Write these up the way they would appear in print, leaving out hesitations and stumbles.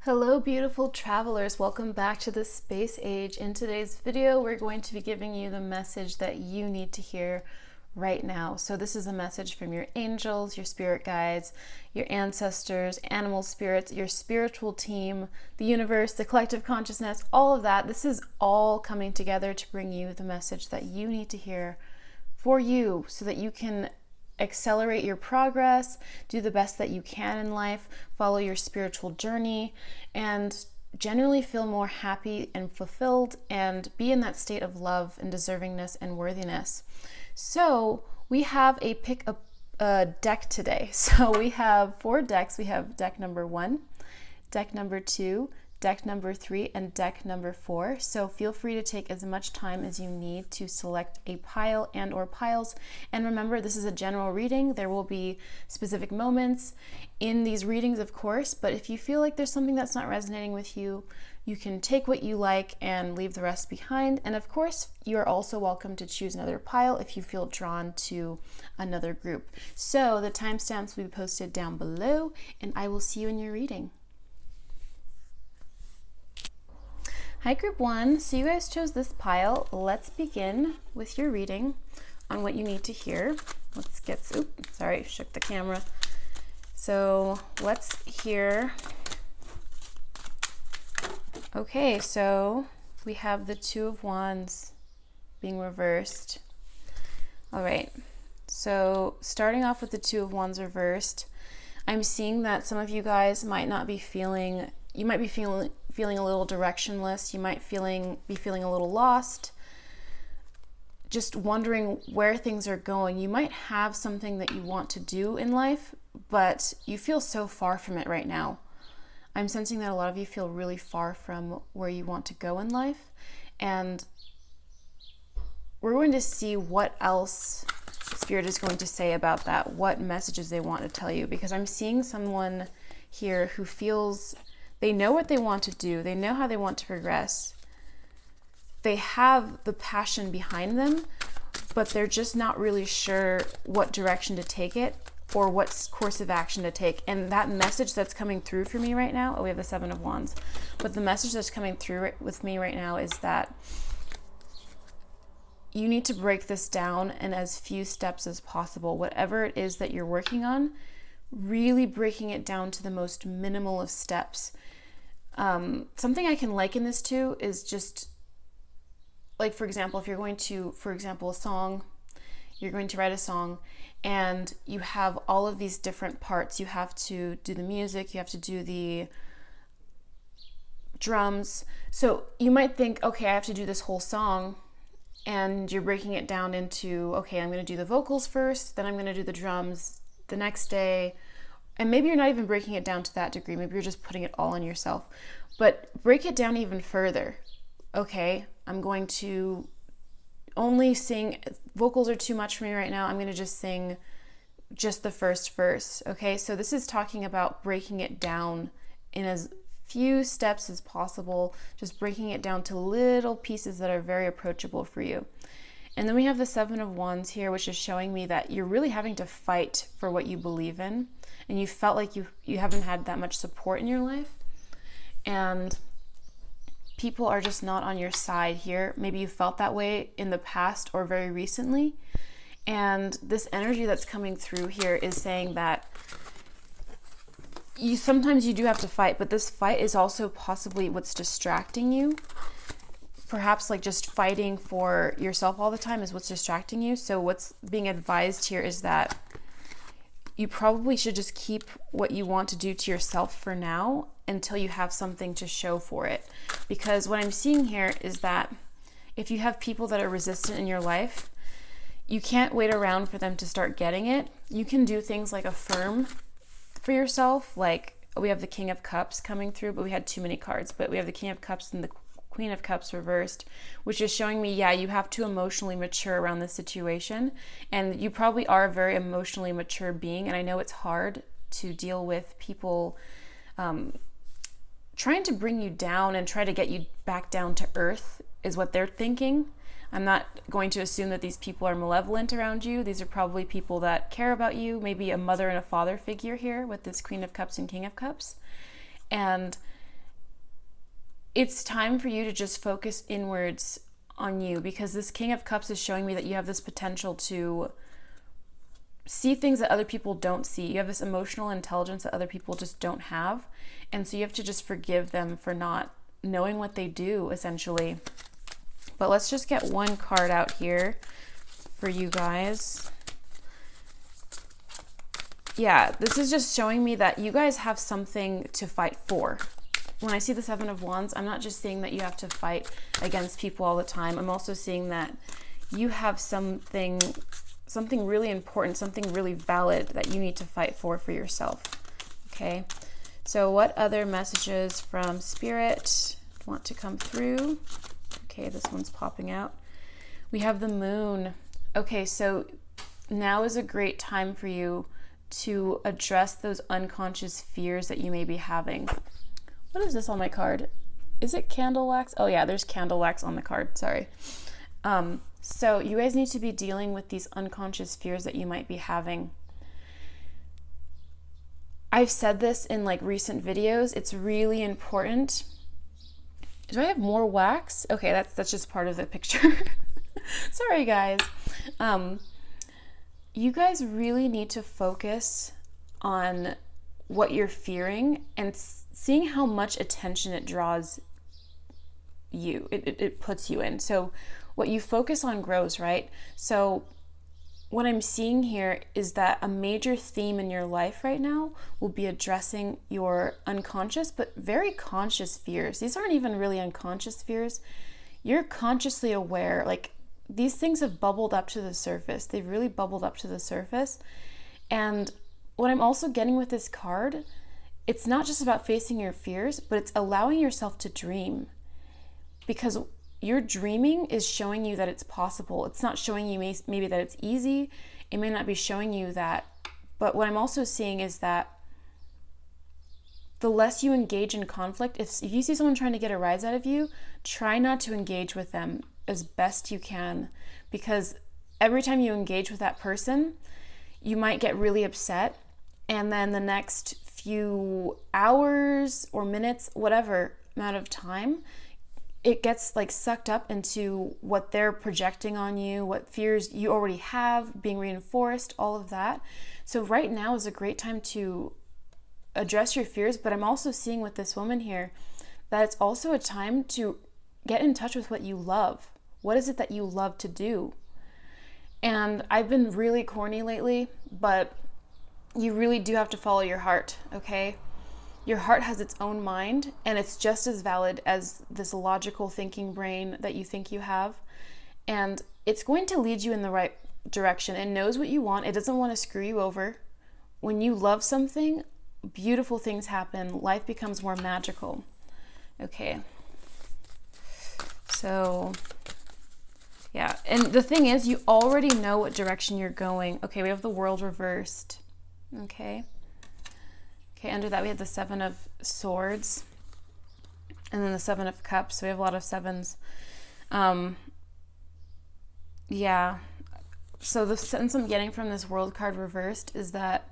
Hello beautiful travelers, welcome back to the Space Age. In today's video, we're going to be giving you the message that you need to hear right now. So this is a message from your angels, your spirit guides, your ancestors, animal spirits, your spiritual team, the universe, the collective consciousness, all of that. This is all coming together to bring you the message that you need to hear for you so that you can accelerate your progress, do the best that you can in life, follow your spiritual journey, and generally feel more happy and fulfilled and be in that state of love and deservingness and worthiness. So we have a deck today. So we have 4 decks. We have deck number 1, deck number 2, deck number 3, and deck number 4. So feel free to take as much time as you need to select a pile and or piles. And remember, this is a general reading. There will be specific moments in these readings, of course, but if you feel like there's something that's not resonating with you, you can take what you like and leave the rest behind. And of course, you're also welcome to choose another pile if you feel drawn to another group. So the timestamps will be posted down below, and I will see you in your reading. Hi group 1, so you guys chose this pile. Let's begin with your reading on what you need to hear. Let's get, sorry, shook the camera. So let's hear. Okay, so we have the 2 of Wands being reversed. All right, so starting off with the 2 of Wands reversed, I'm seeing that some of you guys might not be feeling, you might be feeling a little directionless. You might be feeling a little lost, just wondering where things are going. You might have something that you want to do in life, but you feel so far from it right now. I'm sensing that a lot of you feel really far from where you want to go in life, and we're going to see what else Spirit is going to say about that, what messages they want to tell you, because I'm seeing someone here who feels they know what they want to do. They know how they want to progress. They have the passion behind them, but they're just not really sure what direction to take it or what course of action to take. And that message that's coming through for me right now, we have the 7 of Wands, but the message that's coming through with me right now is that you need to break this down in as few steps as possible. Whatever it is that you're working on, really breaking it down to the most minimal of steps. Something I can liken this to is just like, for example, if you're going to, you're going to write a song and you have all of these different parts. You have to do the music, you have to do the drums. So you might think, okay, I have to do this whole song, and you're breaking it down into, okay, I'm going to do the vocals first, then I'm going to do the drums the next day. And maybe you're not even breaking it down to that degree. Maybe you're just putting it all on yourself. But break it down even further. Okay, I'm going to only sing, vocals are too much for me right now. I'm going to just sing just the first verse. Okay, so this is talking about breaking it down in as few steps as possible, just breaking it down to little pieces that are very approachable for you. And then we have the 7 of Wands here, which is showing me that you're really having to fight for what you believe in. And you felt like you haven't had that much support in your life. And people are just not on your side here. Maybe you felt that way in the past or very recently. And this energy that's coming through here is saying that sometimes you do have to fight, but this fight is also possibly what's distracting you. Perhaps like just fighting for yourself all the time is what's distracting you. So what's being advised here is that you probably should just keep what you want to do to yourself for now until you have something to show for it. Because what I'm seeing here is that if you have people that are resistant in your life, you can't wait around for them to start getting it. You can do things like affirm for yourself. Like we have the King of Cups coming through, but we had too many cards. But we have the King of Cups and the Queen of Cups reversed, which is showing me, yeah, you have to emotionally mature around this situation. And you probably are a very emotionally mature being. And I know it's hard to deal with people trying to bring you down and try to get you back down to earth is what they're thinking. I'm not going to assume that these people are malevolent around you. These are probably people that care about you, maybe a mother and a father figure here with this Queen of Cups and King of Cups. And it's time for you to just focus inwards on you, because this King of Cups is showing me that you have this potential to see things that other people don't see. You have this emotional intelligence that other people just don't have. And so you have to just forgive them for not knowing what they do, essentially. But let's just get one card out here for you guys. Yeah, this is just showing me that you guys have something to fight for. When I see the Seven of Wands, I'm not just seeing that you have to fight against people all the time. I'm also seeing that you have something really important, something really valid that you need to fight for yourself. Okay, so what other messages from Spirit want to come through? Okay, this one's popping out. We have the Moon. Okay, so now is a great time for you to address those unconscious fears that you may be having. What is this on my card? Is it candle wax? Oh yeah, there's candle wax on the card, sorry. So you guys need to be dealing with these unconscious fears that you might be having. I've said this in like recent videos. It's really important. Do I have more wax? Okay, that's just part of the picture. Sorry guys. You guys really need to focus on what you're fearing and seeing how much attention it draws you, it puts you in. So what you focus on grows, right? So what I'm seeing here is that a major theme in your life right now will be addressing your unconscious but very conscious fears. These aren't even really unconscious fears. You're consciously aware, like these things have bubbled up to the surface. They've really bubbled up to the surface. And what I'm also getting with this card, it's not just about facing your fears, but it's allowing yourself to dream. Because your dreaming is showing you that it's possible. It's not showing you maybe that it's easy. It may not be showing you that. But what I'm also seeing is that the less you engage in conflict, if you see someone trying to get a rise out of you, try not to engage with them as best you can. Because every time you engage with that person, you might get really upset. And then the next few hours or minutes, whatever amount of time, it gets like sucked up into what they're projecting on you, what fears you already have being reinforced, all of that. So right now is a great time to address your fears, but I'm also seeing with this woman here that it's also a time to get in touch with what you love. What is it that you love to do? And I've been really corny lately, but you really do have to follow your heart, okay? Your heart has its own mind, and it's just as valid as this logical thinking brain that you think you have. And it's going to lead you in the right direction. It knows what you want. It doesn't want to screw you over. When you love something, beautiful things happen. Life becomes more magical. Okay. So, yeah. And the thing is, you already know what direction you're going. Okay, we have the World reversed. Okay. Okay, under that we have the Seven of Swords and then the Seven of Cups. So we have a lot of sevens. Yeah. So the sense I'm getting from this World card reversed is that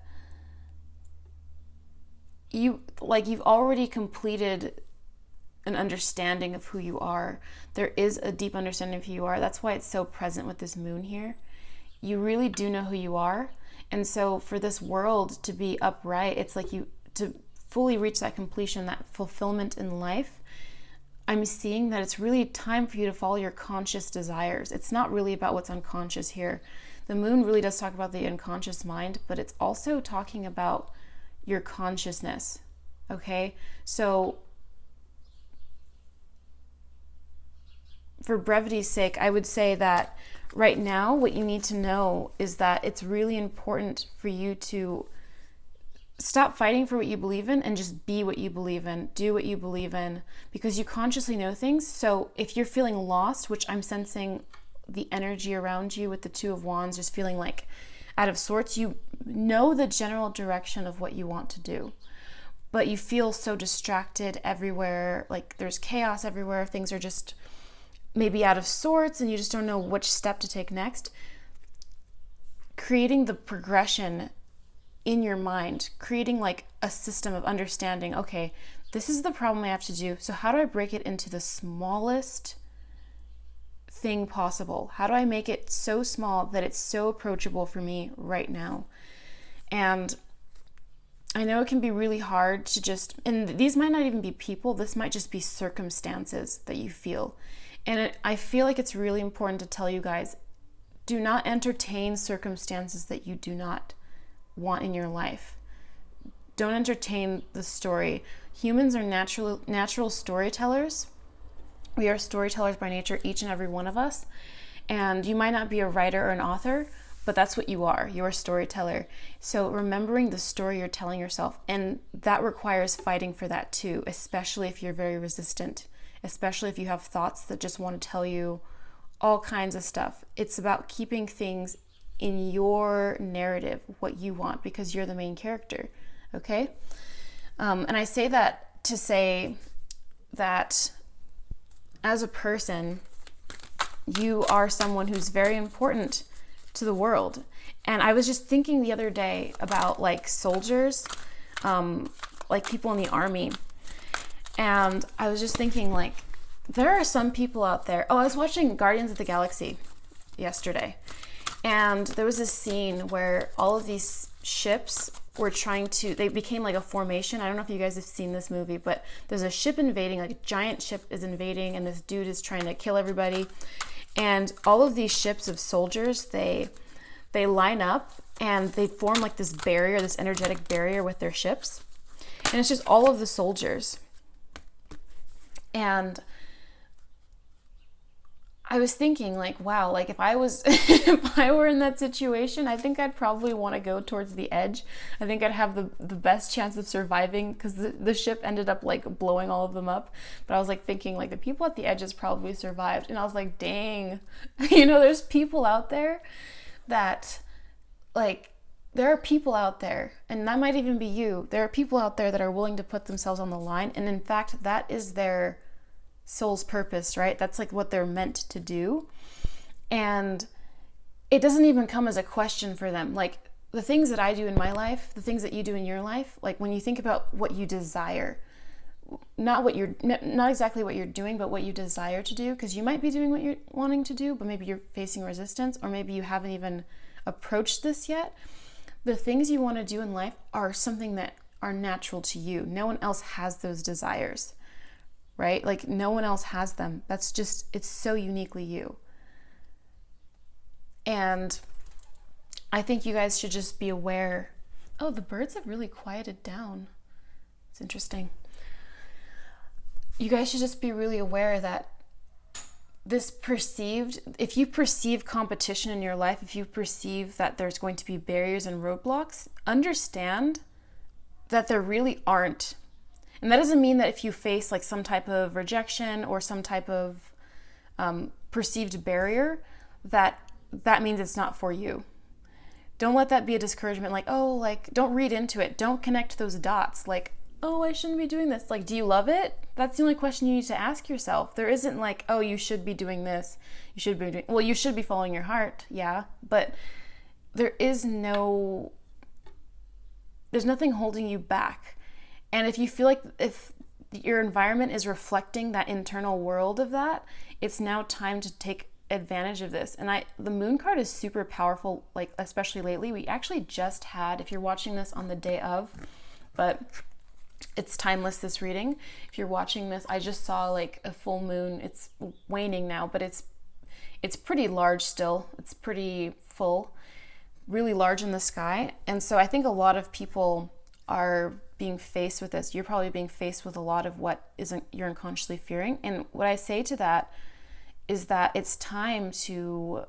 you've already completed an understanding of who you are. There is a deep understanding of who you are. That's why it's so present with this Moon here. You really do know who you are. And so for this world to be upright, it's like to fully reach that completion, that fulfillment in life, I'm seeing that it's really time for you to follow your conscious desires. It's not really about what's unconscious here. The Moon really does talk about the unconscious mind, but it's also talking about your consciousness, okay? So for brevity's sake, I would say that right now what you need to know is that it's really important for you to stop fighting for what you believe in and just be what you believe in, do what you believe in, because you consciously know things. So if you're feeling lost, which I'm sensing the energy around you with the Two of Wands, just feeling like out of sorts, you know the general direction of what you want to do, but you feel so distracted everywhere, like there's chaos everywhere, things are just maybe out of sorts and you just don't know which step to take next. Creating the progression in your mind, creating like a system of understanding, okay, this is the problem I have to do. So how do I break it into the smallest thing possible? How do I make it so small that it's so approachable for me right now? And I know it can be really hard to just, and these might not even be people, this might just be circumstances that you feel. And I feel like it's really important to tell you guys, do not entertain circumstances that you do not want in your life. Don't entertain the story. Humans are natural storytellers. We are storytellers by nature, each and every one of us. And you might not be a writer or an author, but that's what you are. You're a storyteller. So remembering the story you're telling yourself, and that requires fighting for that too, especially if you're very resistant, especially if you have thoughts that just want to tell you all kinds of stuff. It's about keeping things in your narrative, what you want, because you're the main character, okay? And I say that to say that as a person, you are someone who's very important to the world. And I was just thinking the other day about like soldiers, like people in the army. And I was just thinking like, there are some people out there. Oh, I was watching Guardians of the Galaxy yesterday. And there was this scene where all of these ships were they became like a formation. I don't know if you guys have seen this movie, but there's a ship invading, like a giant ship is invading, and this dude is trying to kill everybody. And all of these ships of soldiers, they line up and they form like this barrier, this energetic barrier with their ships. And it's just all of the soldiers. And I was thinking like, wow, like if I were in that situation, I think I'd probably want to go towards the edge. I think I'd have the best chance of surviving, because the ship ended up like blowing all of them up. But I was like thinking like the people at the edges probably survived. And I was like, dang, there's people out there that like, there are people out there, and that might even be you. There are people out there that are willing to put themselves on the line. And in fact, that is their soul's purpose, right? That's like what they're meant to do. And it doesn't even come as a question for them. Like the things that I do in my life, the things that you do in your life, like when you think about what you desire, not exactly what you're doing, but what you desire to do, because you might be doing what you're wanting to do, but maybe you're facing resistance, or maybe you haven't even approached this yet. The things you want to do in life are something that are natural to you. No one else has those desires. Right? Like no one else has them. That's just, it's so uniquely you. And I think you guys should just be aware. Oh, the birds have really quieted down. It's interesting. You guys should just be really aware that if you perceive competition in your life, if you perceive that there's going to be barriers and roadblocks, understand that there really aren't. And that doesn't mean that if you face like some type of rejection or some type of perceived barrier, that means it's not for you. Don't let that be a discouragement. Like, oh, like don't read into it. Don't connect those dots. Like, oh, I shouldn't be doing this. Like, do you love it? That's the only question you need to ask yourself. There isn't like, oh, you should be doing this. You should be following your heart. Yeah. But there's nothing holding you back. And if you feel like if your environment is reflecting that internal world of that, it's now time to take advantage of this. And the moon card is super powerful, like especially lately. We actually just had, if you're watching this on the day of, but it's timeless, this reading. If you're watching this, I just saw like a full moon. It's waning now, but it's pretty large still. It's pretty full, really large in the sky. And so I think a lot of people are being faced with this. You're probably being faced with a lot of what you're unconsciously fearing. And what I say to that is that it's time to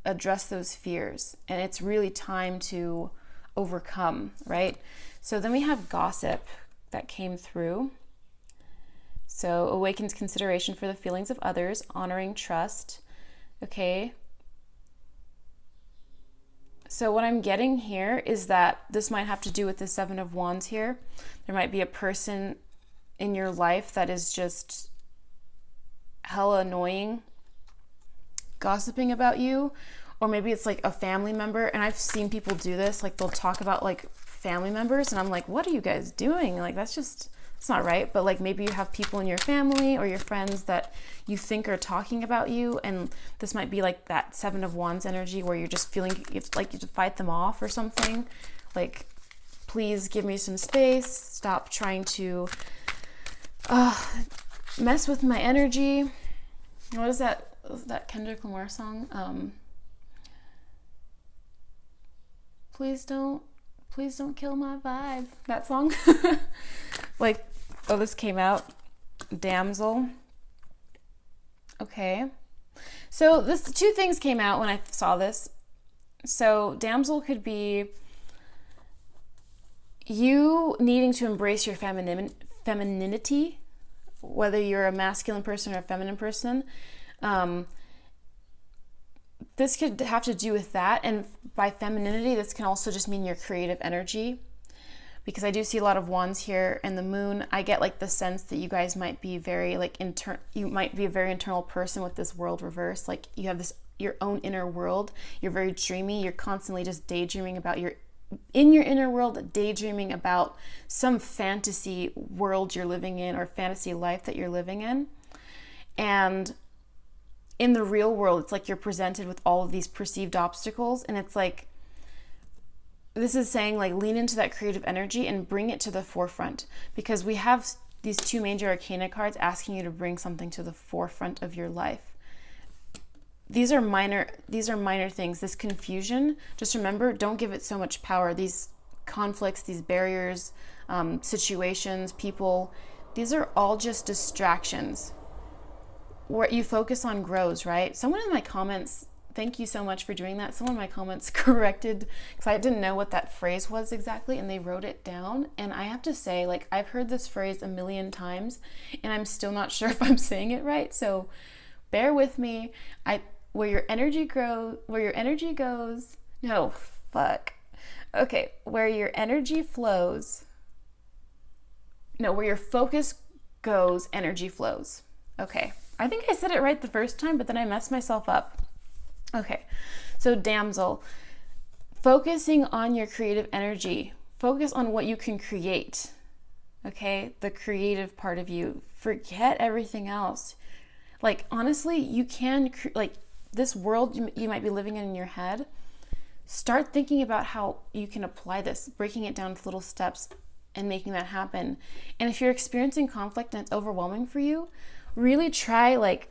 address those fears, and it's really time to overcome, right? So then we have gossip that came through. So awakens consideration for the feelings of others, honoring trust. Okay. So what I'm getting here is that this might have to do with the Seven of Wands here. There might be a person in your life that is just hella annoying, gossiping about you, or maybe it's like a family member. And I've seen people do this, like they'll talk about like family members, and I'm like, what are you guys doing? Like that's it's not right, but like maybe you have people in your family or your friends that you think are talking about you, and this might be like that Seven of Wands energy where you're just feeling like you have to fight them off or something. Like, please give me some space. Stop trying to mess with my energy. What is that? Was that Kendrick Lamar song? Please don't kill my vibe. That song. Like, oh, this came out. Damsel. Okay. So this two things came out when I saw this. So damsel could be you needing to embrace your femininity, whether you're a masculine person or a feminine person. This could have to do with that. And by femininity, this can also just mean your creative energy, because I do see a lot of wands here, and the moon, I get like the sense that you guys might be very like you might be a very internal person with this world reversed. Like you have this your own inner world. You're very dreamy. You're constantly just daydreaming about in your inner world, daydreaming about some fantasy world you're living in or fantasy life that you're living in. And in the real world, it's like you're presented with all of these perceived obstacles, and it's like, this is saying like lean into that creative energy and bring it to the forefront, because we have these two major arcana cards asking you to bring something to the forefront of your life. These are minor things. This confusion, just remember, don't give it so much power. These conflicts, these barriers, situations, people, these are all just distractions. What you focus on grows, right? Someone in my comments, thank you so much for doing that. Someone in my comments corrected, because I didn't know what that phrase was exactly, and they wrote it down. And I have to say, like, I've heard this phrase a million times, and I'm still not sure if I'm saying it right. So bear with me. Where your energy goes, where your focus goes, energy flows. Okay. I think I said it right the first time, but then I messed myself up. Okay, so damsel, focusing on your creative energy. Focus on what you can create, okay? The creative part of you. Forget everything else. Like, honestly, you can, like, this world you might be living in your head, start thinking about how you can apply this, breaking it down to little steps and making that happen. And if you're experiencing conflict and it's overwhelming for you, really try like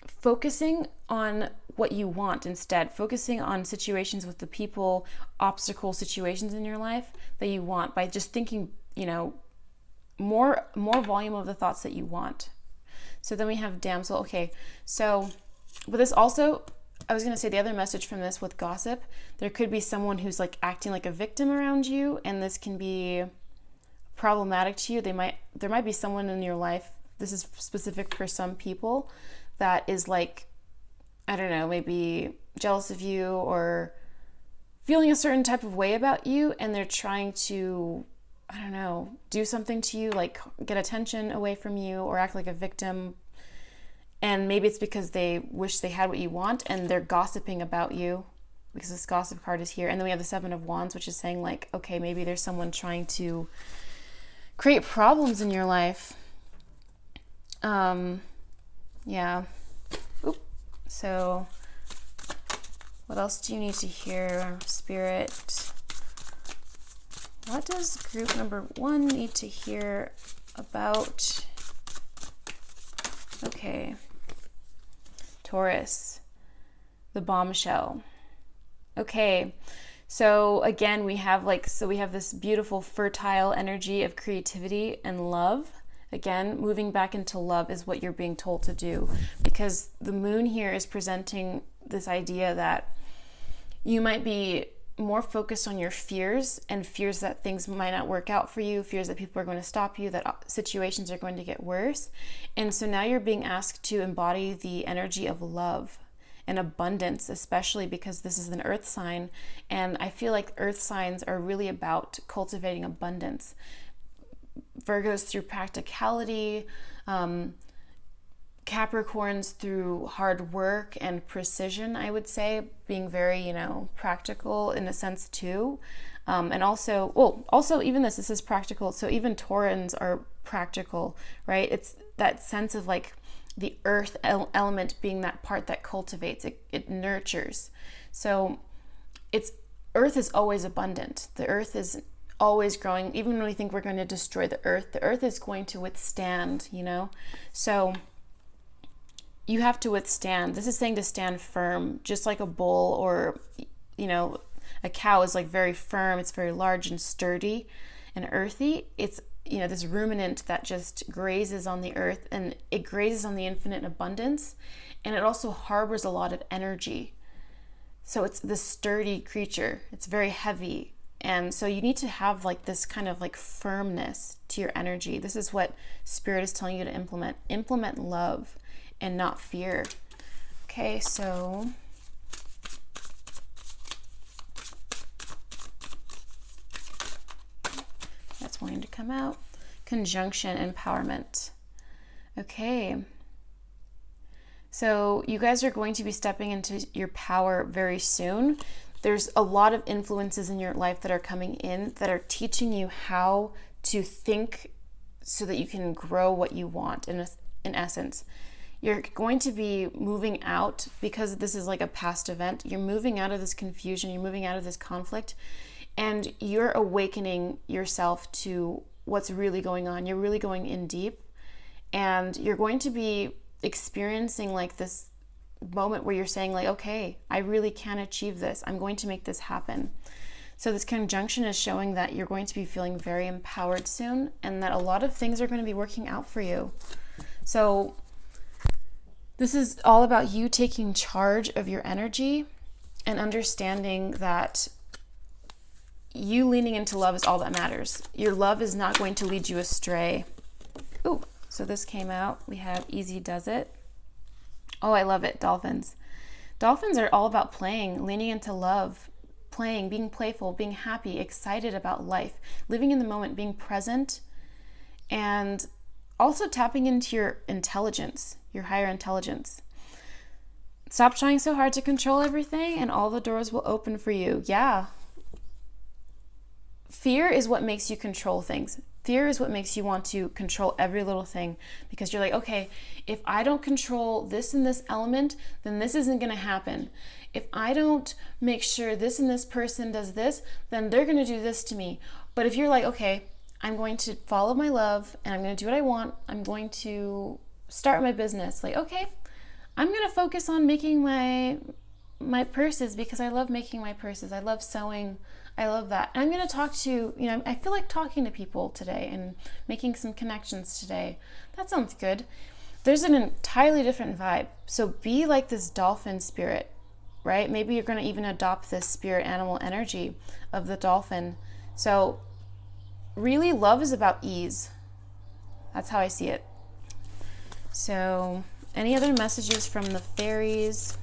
focusing on what you want instead, focusing on situations with the people, obstacle situations in your life that you want, by just thinking, more volume of the thoughts that you want. So then we have damsel. Okay, so with this also, I was going to say the other message from this with gossip, there could be someone who's like acting like a victim around you, and this can be problematic to you. There might be someone in your life, this is specific for some people, that is like, I don't know, maybe jealous of you or feeling a certain type of way about you, and they're trying to, I don't know, do something to you, like get attention away from you or act like a victim. And maybe it's because they wish they had what you want, and they're gossiping about you, because this gossip card is here. And then we have the Seven of Wands, which is saying like, okay, maybe there's someone trying to create problems in your life. Yeah. Oop. So what else do you need to hear, Spirit? What does group number 1 need to hear about? Okay. Taurus, the bombshell. Okay. So again, we have this beautiful fertile energy of creativity and love. Again, moving back into love is what you're being told to do, because the moon here is presenting this idea that you might be more focused on your fears, and fears that things might not work out for you, fears that people are going to stop you, that situations are going to get worse. And so now you're being asked to embody the energy of love and abundance, especially because this is an earth sign. And I feel like earth signs are really about cultivating abundance. Virgo's through practicality, Capricorns through hard work and precision, I would say, being very, practical in a sense too. And also even this is practical. So even Taurans are practical, right? It's that sense of like the earth element being that part that cultivates, it nurtures. So earth is always abundant. The earth is always growing. Even when we think we're going to destroy the earth is going to withstand, So you have to withstand. This is saying to stand firm, just like a bull or, a cow is like very firm. It's very large and sturdy and earthy. It's, this ruminant that just grazes on the earth, and it grazes on the infinite abundance. And it also harbors a lot of energy. So it's this sturdy creature. It's very heavy. And so you need to have like this kind of like firmness to your energy. This is what Spirit is telling you to implement. Implement love and not fear. Okay, so that's wanting to come out. Conjunction, empowerment. Okay. So you guys are going to be stepping into your power very soon. There's a lot of influences in your life that are coming in that are teaching you how to think so that you can grow what you want in essence. You're going to be moving out, because this is like a past event. You're moving out of this confusion. You're moving out of this conflict, and you're awakening yourself to what's really going on. You're really going in deep, and you're going to be experiencing like this moment where you're saying like, okay, I really can achieve this. I'm going to make this happen. So this conjunction is showing that you're going to be feeling very empowered soon, and that a lot of things are going to be working out for you. So this is all about you taking charge of your energy and understanding that you leaning into love is all that matters. Your love is not going to lead you astray. Ooh, so this came out. We have Easy Does It. Oh, I love it. Dolphins. Dolphins are all about playing, leaning into love, playing, being playful, being happy, excited about life, living in the moment, being present, and also tapping into your intelligence, your higher intelligence. Stop trying so hard to control everything, and all the doors will open for you. Yeah. Fear is what makes you control things. Fear is what makes you want to control every little thing, because you're like, okay, if I don't control this and this element, then this isn't going to happen. If I don't make sure this and this person does this, then they're going to do this to me. But if you're like, okay, I'm going to follow my love and I'm going to do what I want. I'm going to start my business. Like, okay, I'm going to focus on making my purses because I love making my purses. I love sewing. I love that. And I'm going to talk to, I feel like talking to people today and making some connections today. That sounds good. There's an entirely different vibe. So be like this dolphin spirit, right? Maybe you're going to even adopt this spirit animal energy of the dolphin. So really, love is about ease. That's how I see it. So any other messages from the fairies?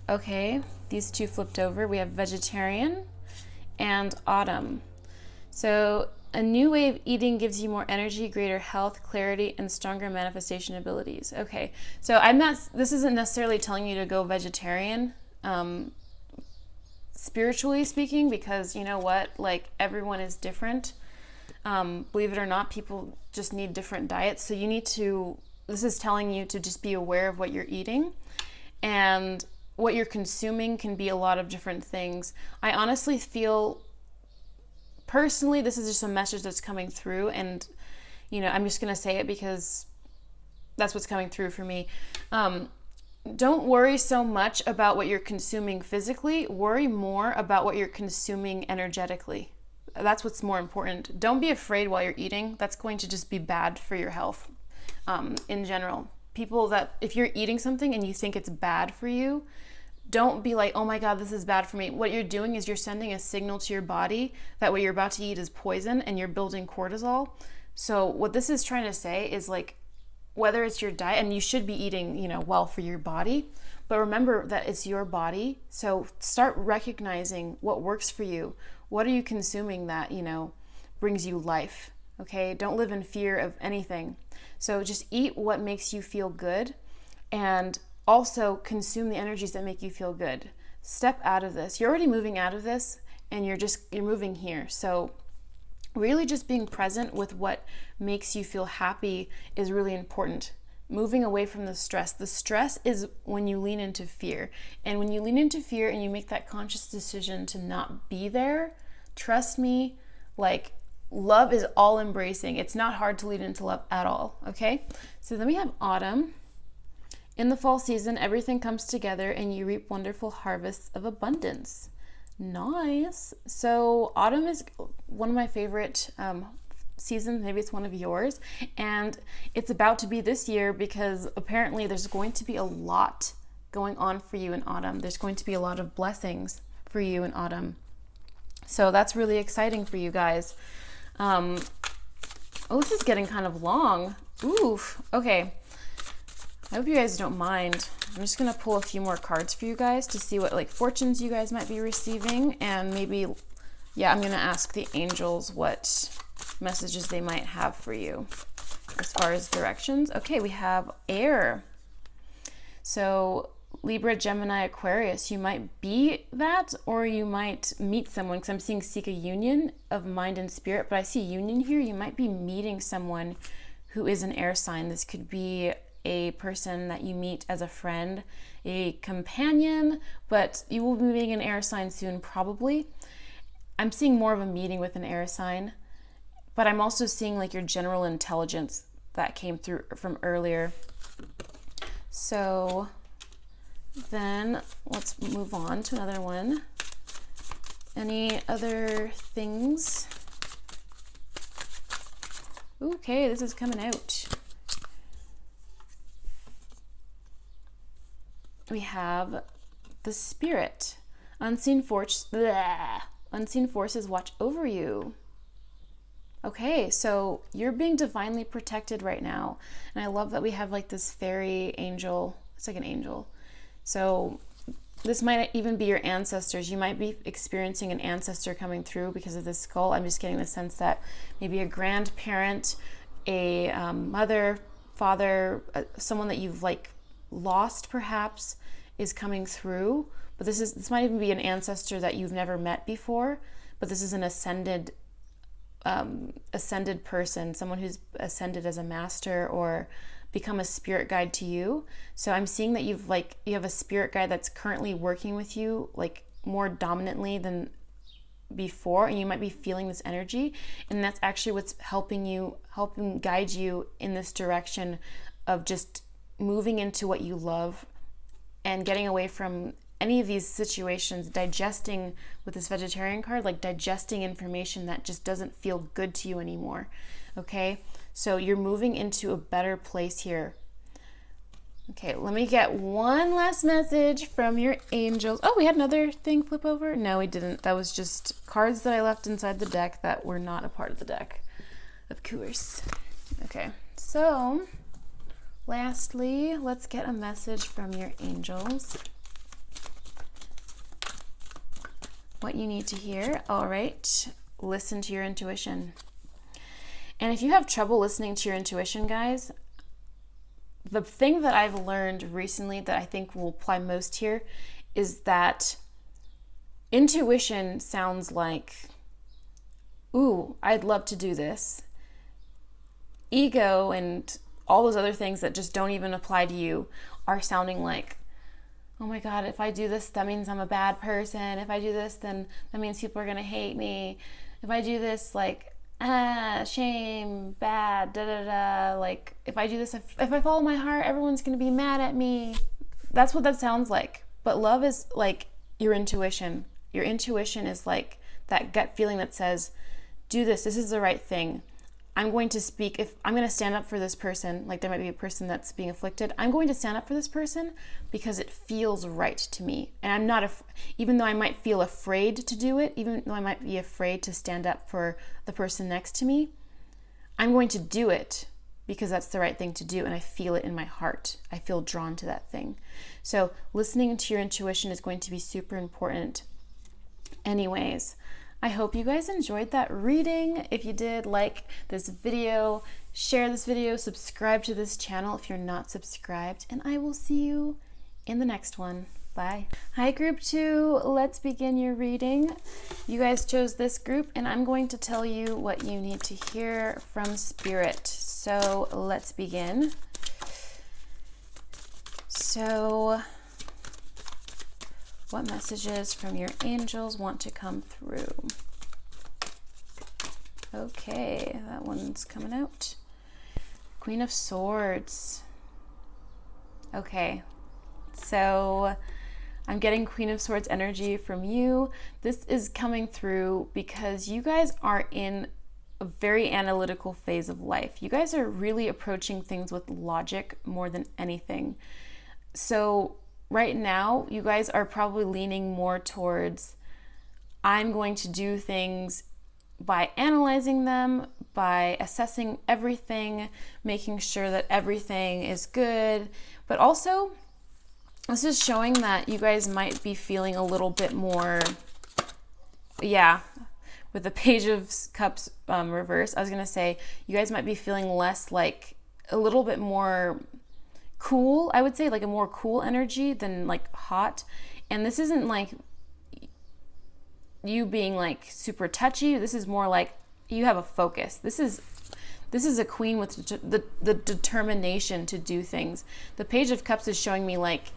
Okay, these two flipped over. We have vegetarian and autumn. So a new way of eating gives you more energy, greater health, clarity, and stronger manifestation abilities. Okay, so this isn't necessarily telling you to go vegetarian, spiritually speaking, because you know what, like everyone is different. Believe it or not, people just need different diets. So this is telling you to just be aware of what you're eating, and what you're consuming can be a lot of different things. I honestly feel, personally, this is just a message that's coming through, and I'm just going to say it because that's what's coming through for me. Don't worry so much about what you're consuming physically. Worry more about what you're consuming energetically. That's what's more important. Don't be afraid while you're eating. That's going to just be bad for your health in general. People that, if you're eating something and you think it's bad for you, don't be like, oh my God, this is bad for me. What you're doing is you're sending a signal to your body that what you're about to eat is poison, and you're building cortisol. So what this is trying to say is like, whether it's your diet, and you should be eating, well for your body, but remember that it's your body. So start recognizing what works for you. What are you consuming that, brings you life? Okay, don't live in fear of anything. So just eat what makes you feel good, and also consume the energies that make you feel good. Step out of this. You're already moving out of this, and you're moving here. So really just being present with what makes you feel happy is really important. Moving away from the stress. The stress is when you lean into fear. And when you lean into fear and you make that conscious decision to not be there, trust me, like, love is all embracing. It's not hard to lean into love at all, okay? So then we have autumn. In the fall season, everything comes together and you reap wonderful harvests of abundance. Nice. So autumn is one of my favorite seasons. Maybe it's one of yours. And it's about to be this year because apparently there's going to be a lot going on for you in autumn. There's going to be a lot of blessings for you in autumn. So that's really exciting for you guys. Oh, this is getting kind of long. Oof. Okay. I hope you guys don't mind. I'm just going to pull a few more cards for you guys to see what like fortunes you guys might be receiving. And maybe, yeah, I'm going to ask the angels what messages they might have for you as far as directions. Okay, we have air. So Libra, Gemini, Aquarius, you might be that, or you might meet someone, because I'm seeing seek a union of mind and spirit, but I see union here. You might be meeting someone who is an air sign. This could be a person that you meet as a friend, a companion, but you will be meeting an air sign soon, probably. I'm seeing more of a meeting with an air sign, but I'm also seeing like your general intelligence that came through from earlier. So then let's move on to another one. Any other things? Okay, this is coming out. We have the Spirit. Unseen forces watch over you. Okay, so you're being divinely protected right now. And I love that we have like this fairy angel. It's like an angel. So this might even be your ancestors. You might be experiencing an ancestor coming through because of this skull. I'm just getting the sense that maybe a grandparent, a mother, father, someone that you've like lost perhaps is coming through. But this might even be an ancestor that you've never met before, but this is an ascended person, someone who's ascended as a master or become a spirit guide to you. So I'm seeing that you have a spirit guide that's currently working with you like more dominantly than before, and you might be feeling this energy, and that's actually what's helping guide you in this direction of just moving into what you love and getting away from any of these situations, digesting with this Vegetarian card, like digesting information that just doesn't feel good to you anymore. Okay, so you're moving into a better place here. Okay, let me get one last message from your angels. Oh, we had another thing flip over? No, we didn't. That was just cards that I left inside the deck that were not a part of the deck, of course. Okay, so lastly, let's get a message from your angels. What you need to hear. All right, listen to your intuition. And if you have trouble listening to your intuition, guys, the thing that I've learned recently that I think will apply most here is that intuition sounds like, ooh, I'd love to do this. Ego and all those other things that just don't even apply to you are sounding like, oh my God, if I do this, that means I'm a bad person. If I do this, then that means people are going to hate me. If I do this, like, shame, bad, like, if I do this, if I follow my heart, everyone's going to be mad at me. That's what that sounds like. But love is like your intuition. Your intuition is like that gut feeling that says, do this. This is the right thing. I'm going to speak, if I'm going to stand up for this person, like there might be a person that's being afflicted, I'm going to stand up for this person because it feels right to me. And I'm not, even though I might feel afraid to do it, even though I might be afraid to stand up for the person next to me, I'm going to do it because that's the right thing to do. And I feel it in my heart. I feel drawn to that thing. So listening to your intuition is going to be super important anyways. I hope you guys enjoyed that reading. If you did, like this video, share this video, subscribe to this channel if you're not subscribed, and I will see you in the next one. Bye. Hi, group 2. Let's begin your reading. You guys chose this group, and I'm going to tell you what you need to hear from Spirit. So let's begin. So, what messages from your angels want to come through? Okay, that one's coming out. Queen of Swords. Okay, so I'm getting Queen of Swords energy from you. This is coming through because you guys are in a very analytical phase of life. You guys are really approaching things with logic more than anything. So right now, you guys are probably leaning more towards, I'm going to do things by analyzing them, by assessing everything, making sure that everything is good. But also, this is showing that you guys might be feeling a little bit more, with the Page of Cups reverse, I was going to say, you guys might be feeling less like, a little bit more cool, I would say, like a more cool energy than like hot. And this isn't like you being like super touchy. This is more like you have a focus. This is a queen with the determination to do things. The Page of Cups is showing me like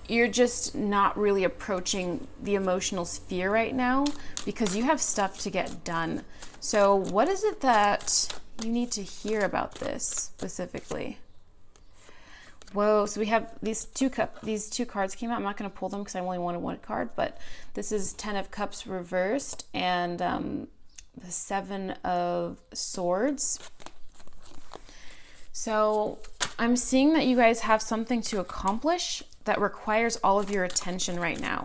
you're just not really approaching the emotional sphere right now because you have stuff to get done. So what is it that you need to hear about this specifically? Whoa, so we have these two cards came out. I'm not going to pull them because I only wanted one card, but this is 10 of Cups reversed and the 7 of Swords. So I'm seeing that you guys have something to accomplish that requires all of your attention right now.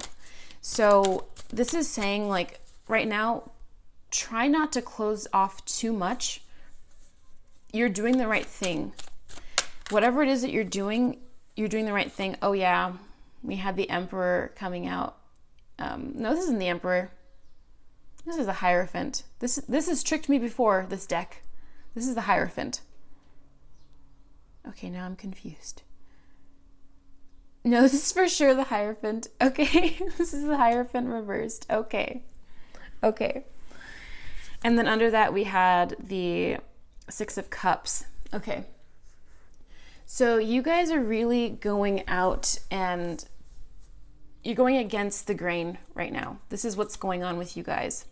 So this is saying like right now, try not to close off too much. You're doing the right thing. Whatever it is that you're doing the right thing. Oh yeah, we had the Emperor coming out. No, this isn't the Emperor. This is the Hierophant. This has tricked me before, this deck. This is the Hierophant. Okay, now I'm confused. No, this is for sure the Hierophant. Okay, this is the Hierophant reversed. Okay. And then under that we had the 6 of Cups. Okay. So you guys are really going out and you're going against the grain right now. This is what's going on with you guys.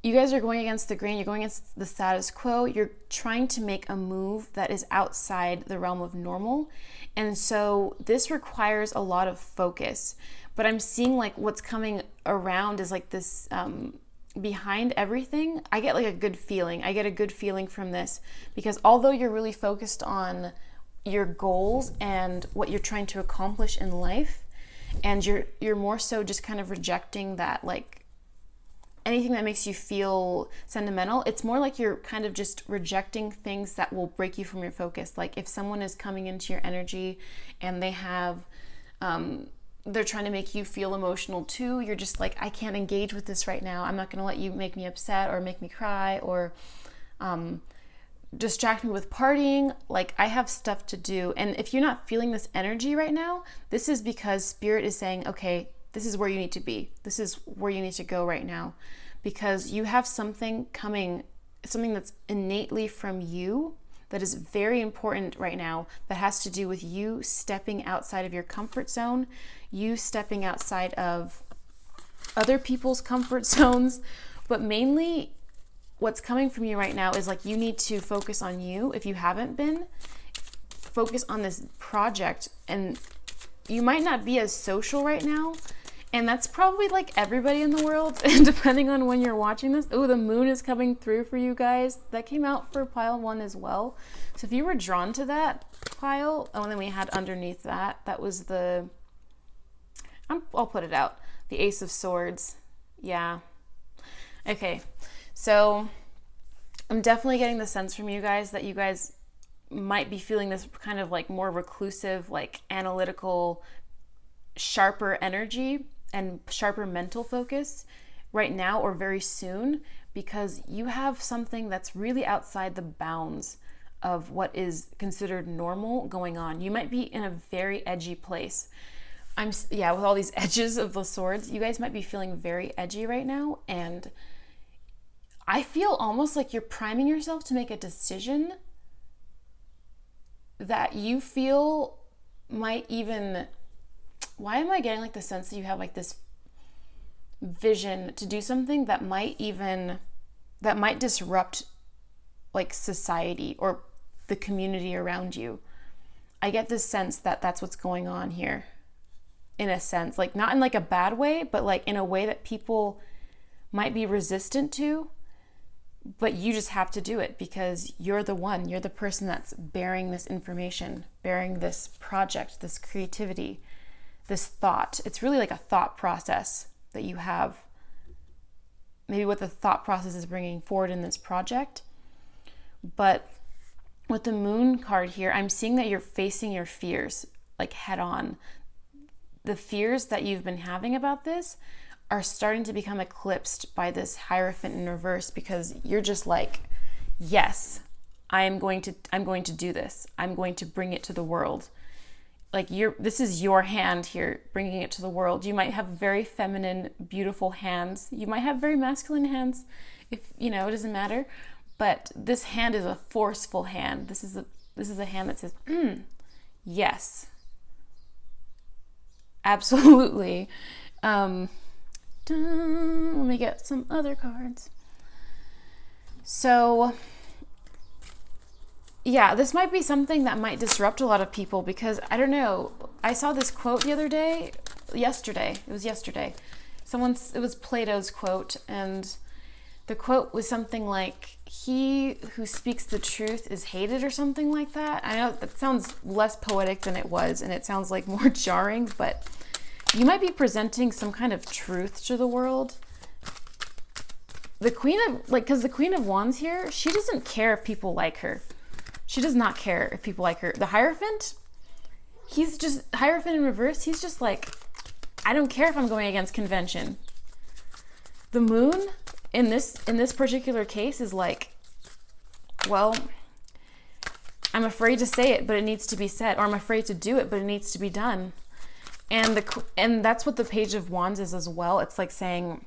You guys are going against the grain. You're going against the status quo. You're trying to make a move that is outside the realm of normal. And so this requires a lot of focus. But I'm seeing like what's coming around is like this, behind everything, I get like a good feeling. I get a good feeling from this because although you're really focused on your goals and what you're trying to accomplish in life, and you're more so just kind of rejecting that, like anything that makes you feel sentimental, it's more like you're kind of just rejecting things that will break you from your focus. Like if someone is coming into your energy and they have they're trying to make you feel emotional too, you're just like, I can't engage with this right now. I'm not going to let you make me upset or make me cry or distract me with partying. Like I have stuff to do. And if you're not feeling this energy right now, this is because Spirit is saying, okay, this is where you need to be. This is where you need to go right now because you have something coming, something that's innately from you that is very important right now that has to do with you stepping outside of your comfort zone, you stepping outside of other people's comfort zones, but mainly what's coming from you right now is like you need to focus on you. If you haven't been, focus on this project. And you might not be as social right now, and that's probably like everybody in the world, depending on when you're watching this. Oh, the moon is coming through for you guys. That came out for pile 1 as well. So if you were drawn to that pile, oh, and then we had underneath that was the, I'll put it out, the Ace of Swords. Yeah. Okay. So I'm definitely getting the sense from you guys that you guys might be feeling this kind of like more reclusive, like analytical, sharper energy. and sharper mental focus right now or very soon, because you have something that's really outside the bounds of what is considered normal going on. You might be in a very edgy place. With all these edges of the swords, you guys might be feeling very edgy right now, and I feel almost like you're priming yourself to make a decision that you feel might even, why am I getting like the sense that you have like this vision to do something that might disrupt like society or the community around you? I get this sense that that's what's going on here, in a sense, like not in like a bad way, but like in a way that people might be resistant to, but you just have to do it because you're the person that's bearing this information, bearing this project, this creativity, this thought. It's really like a thought process that you have, maybe what the thought process is bringing forward in this project. But with the moon card here, I'm seeing that you're facing your fears like head on. The fears that you've been having about this are starting to become eclipsed by this Hierophant in reverse, because you're just like, yes, I'm going to do this. I'm going to bring it to the world. Like this is your hand here, bringing it to the world. You might have very feminine, beautiful hands. You might have very masculine hands, if it doesn't matter. But this hand is a forceful hand. This is a hand that says, yes, absolutely. Let me get some other cards. So, yeah, this might be something that might disrupt a lot of people, because I don't know. I saw this quote the other day, yesterday. It was yesterday. It was Plato's quote, and the quote was something like, "He who speaks the truth is hated," or something like that. I know that sounds less poetic than it was, and it sounds like more jarring, but you might be presenting some kind of truth to the world. Because the Queen of Wands here, she doesn't care if people like her. She does not care if people like her. The Hierophant, Hierophant in reverse, he's just like, I don't care if I'm going against convention. The moon in this particular case is like, well, I'm afraid to say it, but it needs to be said, or I'm afraid to do it, but it needs to be done. And that's what the Page of Wands is as well. It's like saying,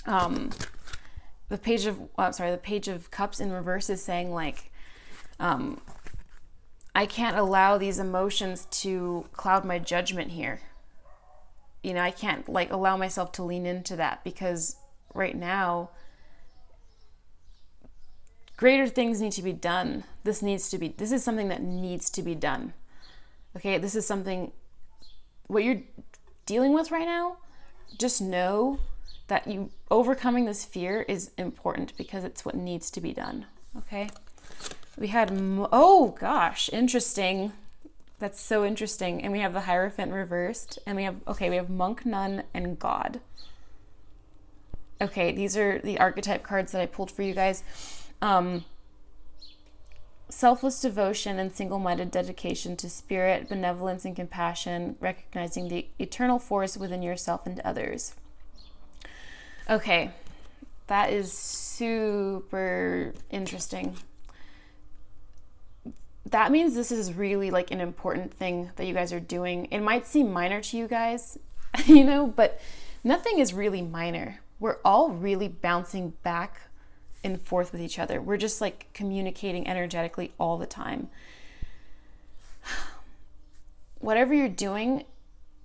the Page of Cups in reverse is saying like, I can't allow these emotions to cloud my judgment here. I can't like allow myself to lean into that, because right now greater things need to be done. This is something that needs to be done. Okay, this is something, what you're dealing with right now, just know that you overcoming this fear is important, because it's what needs to be done. Okay, we had oh gosh, interesting. That's so interesting. And we have the Hierophant reversed, and we have Monk, Nun, and God. Okay, these are the archetype cards that I pulled for you guys. Selfless devotion and single-minded dedication to spirit, benevolence and compassion, recognizing the eternal force within yourself and others. Okay, that is super interesting. That means this is really like an important thing that you guys are doing. It might seem minor to you guys, but nothing is really minor. We're all really bouncing back and forth with each other. We're just like communicating energetically all the time. Whatever you're doing,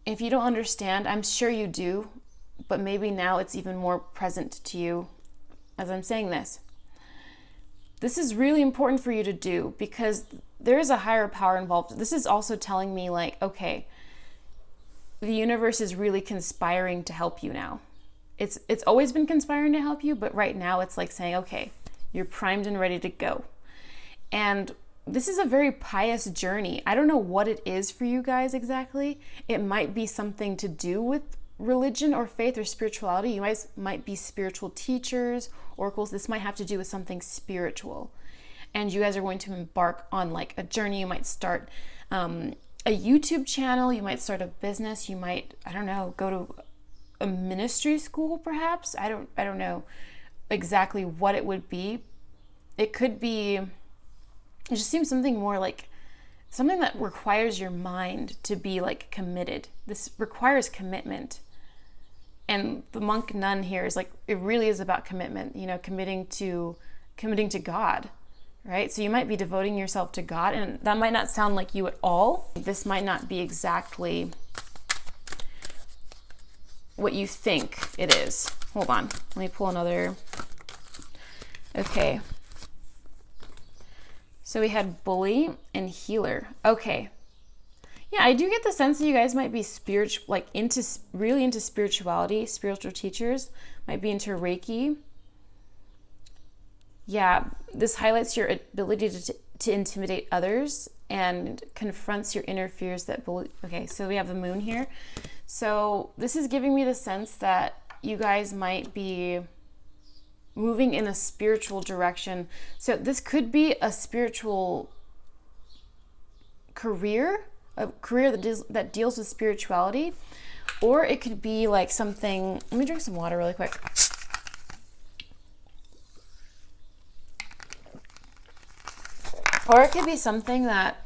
if you don't understand, I'm sure you do, but maybe now it's even more present to you as I'm saying this. This is really important for you to do, because there is a higher power involved. This is also telling me like, okay, the universe is really conspiring to help you now. It's always been conspiring to help you, but right now it's like saying, okay, you're primed and ready to go. And this is a very pious journey. I don't know what it is for you guys exactly. It might be something to do with religion or faith or spirituality. You guys might be spiritual teachers, oracles. This might have to do with something spiritual. And you guys are going to embark on like a journey. You might start a YouTube channel. You might start a business. You might, I don't know, go to a ministry school, perhaps. I don't know exactly what it would be. It could be, it just seems something more like something that requires your mind to be like committed. This requires commitment. And the monk nun here is like, it really is about commitment, you know, committing to God, right? So you might be devoting yourself to God, and that might not sound like you at all. This might not be exactly what you think it is. Hold on, let me pull another. Okay. So we had bully and healer. Okay. Yeah, I do get the sense that you guys might be really into spirituality, spiritual teachers, might be into Reiki. Yeah, this highlights your ability to intimidate others and confronts your inner fears that bully. Okay, so we have the moon here. So this is giving me the sense that you guys might be moving in a spiritual direction. So this could be a spiritual career, a career that deals with spirituality, or it could be like something. Let me drink some water really quick. Or it could be something that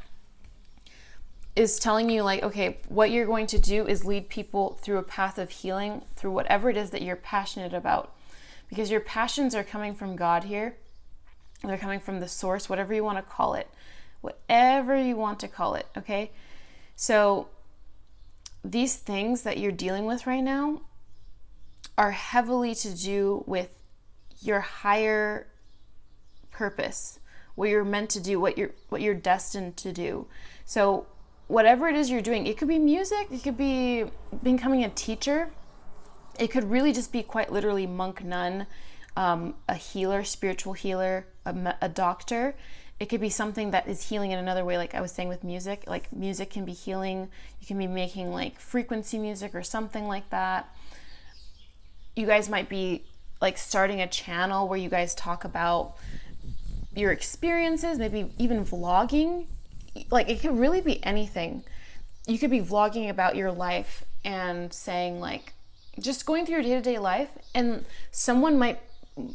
is telling you like, okay, what you're going to do is lead people through a path of healing, through whatever it is that you're passionate about. Because your passions are coming from God here. They're coming from the source, whatever you want to call it. Whatever you want to call it, okay? So these things that you're dealing with right now are heavily to do with your higher purpose, what you're meant to do, what you're destined to do. So whatever it is you're doing, it could be music, it could be becoming a teacher, it could really just be quite literally monk, nun, a healer, spiritual healer, a doctor. It could be something that is healing in another way, like I was saying with music. Like music can be healing. You can be making like frequency music or something like that. You guys might be like starting a channel where you guys talk about your experiences, maybe even vlogging. Like it could really be anything. You could be vlogging about your life and saying like, just going through your day-to-day life, and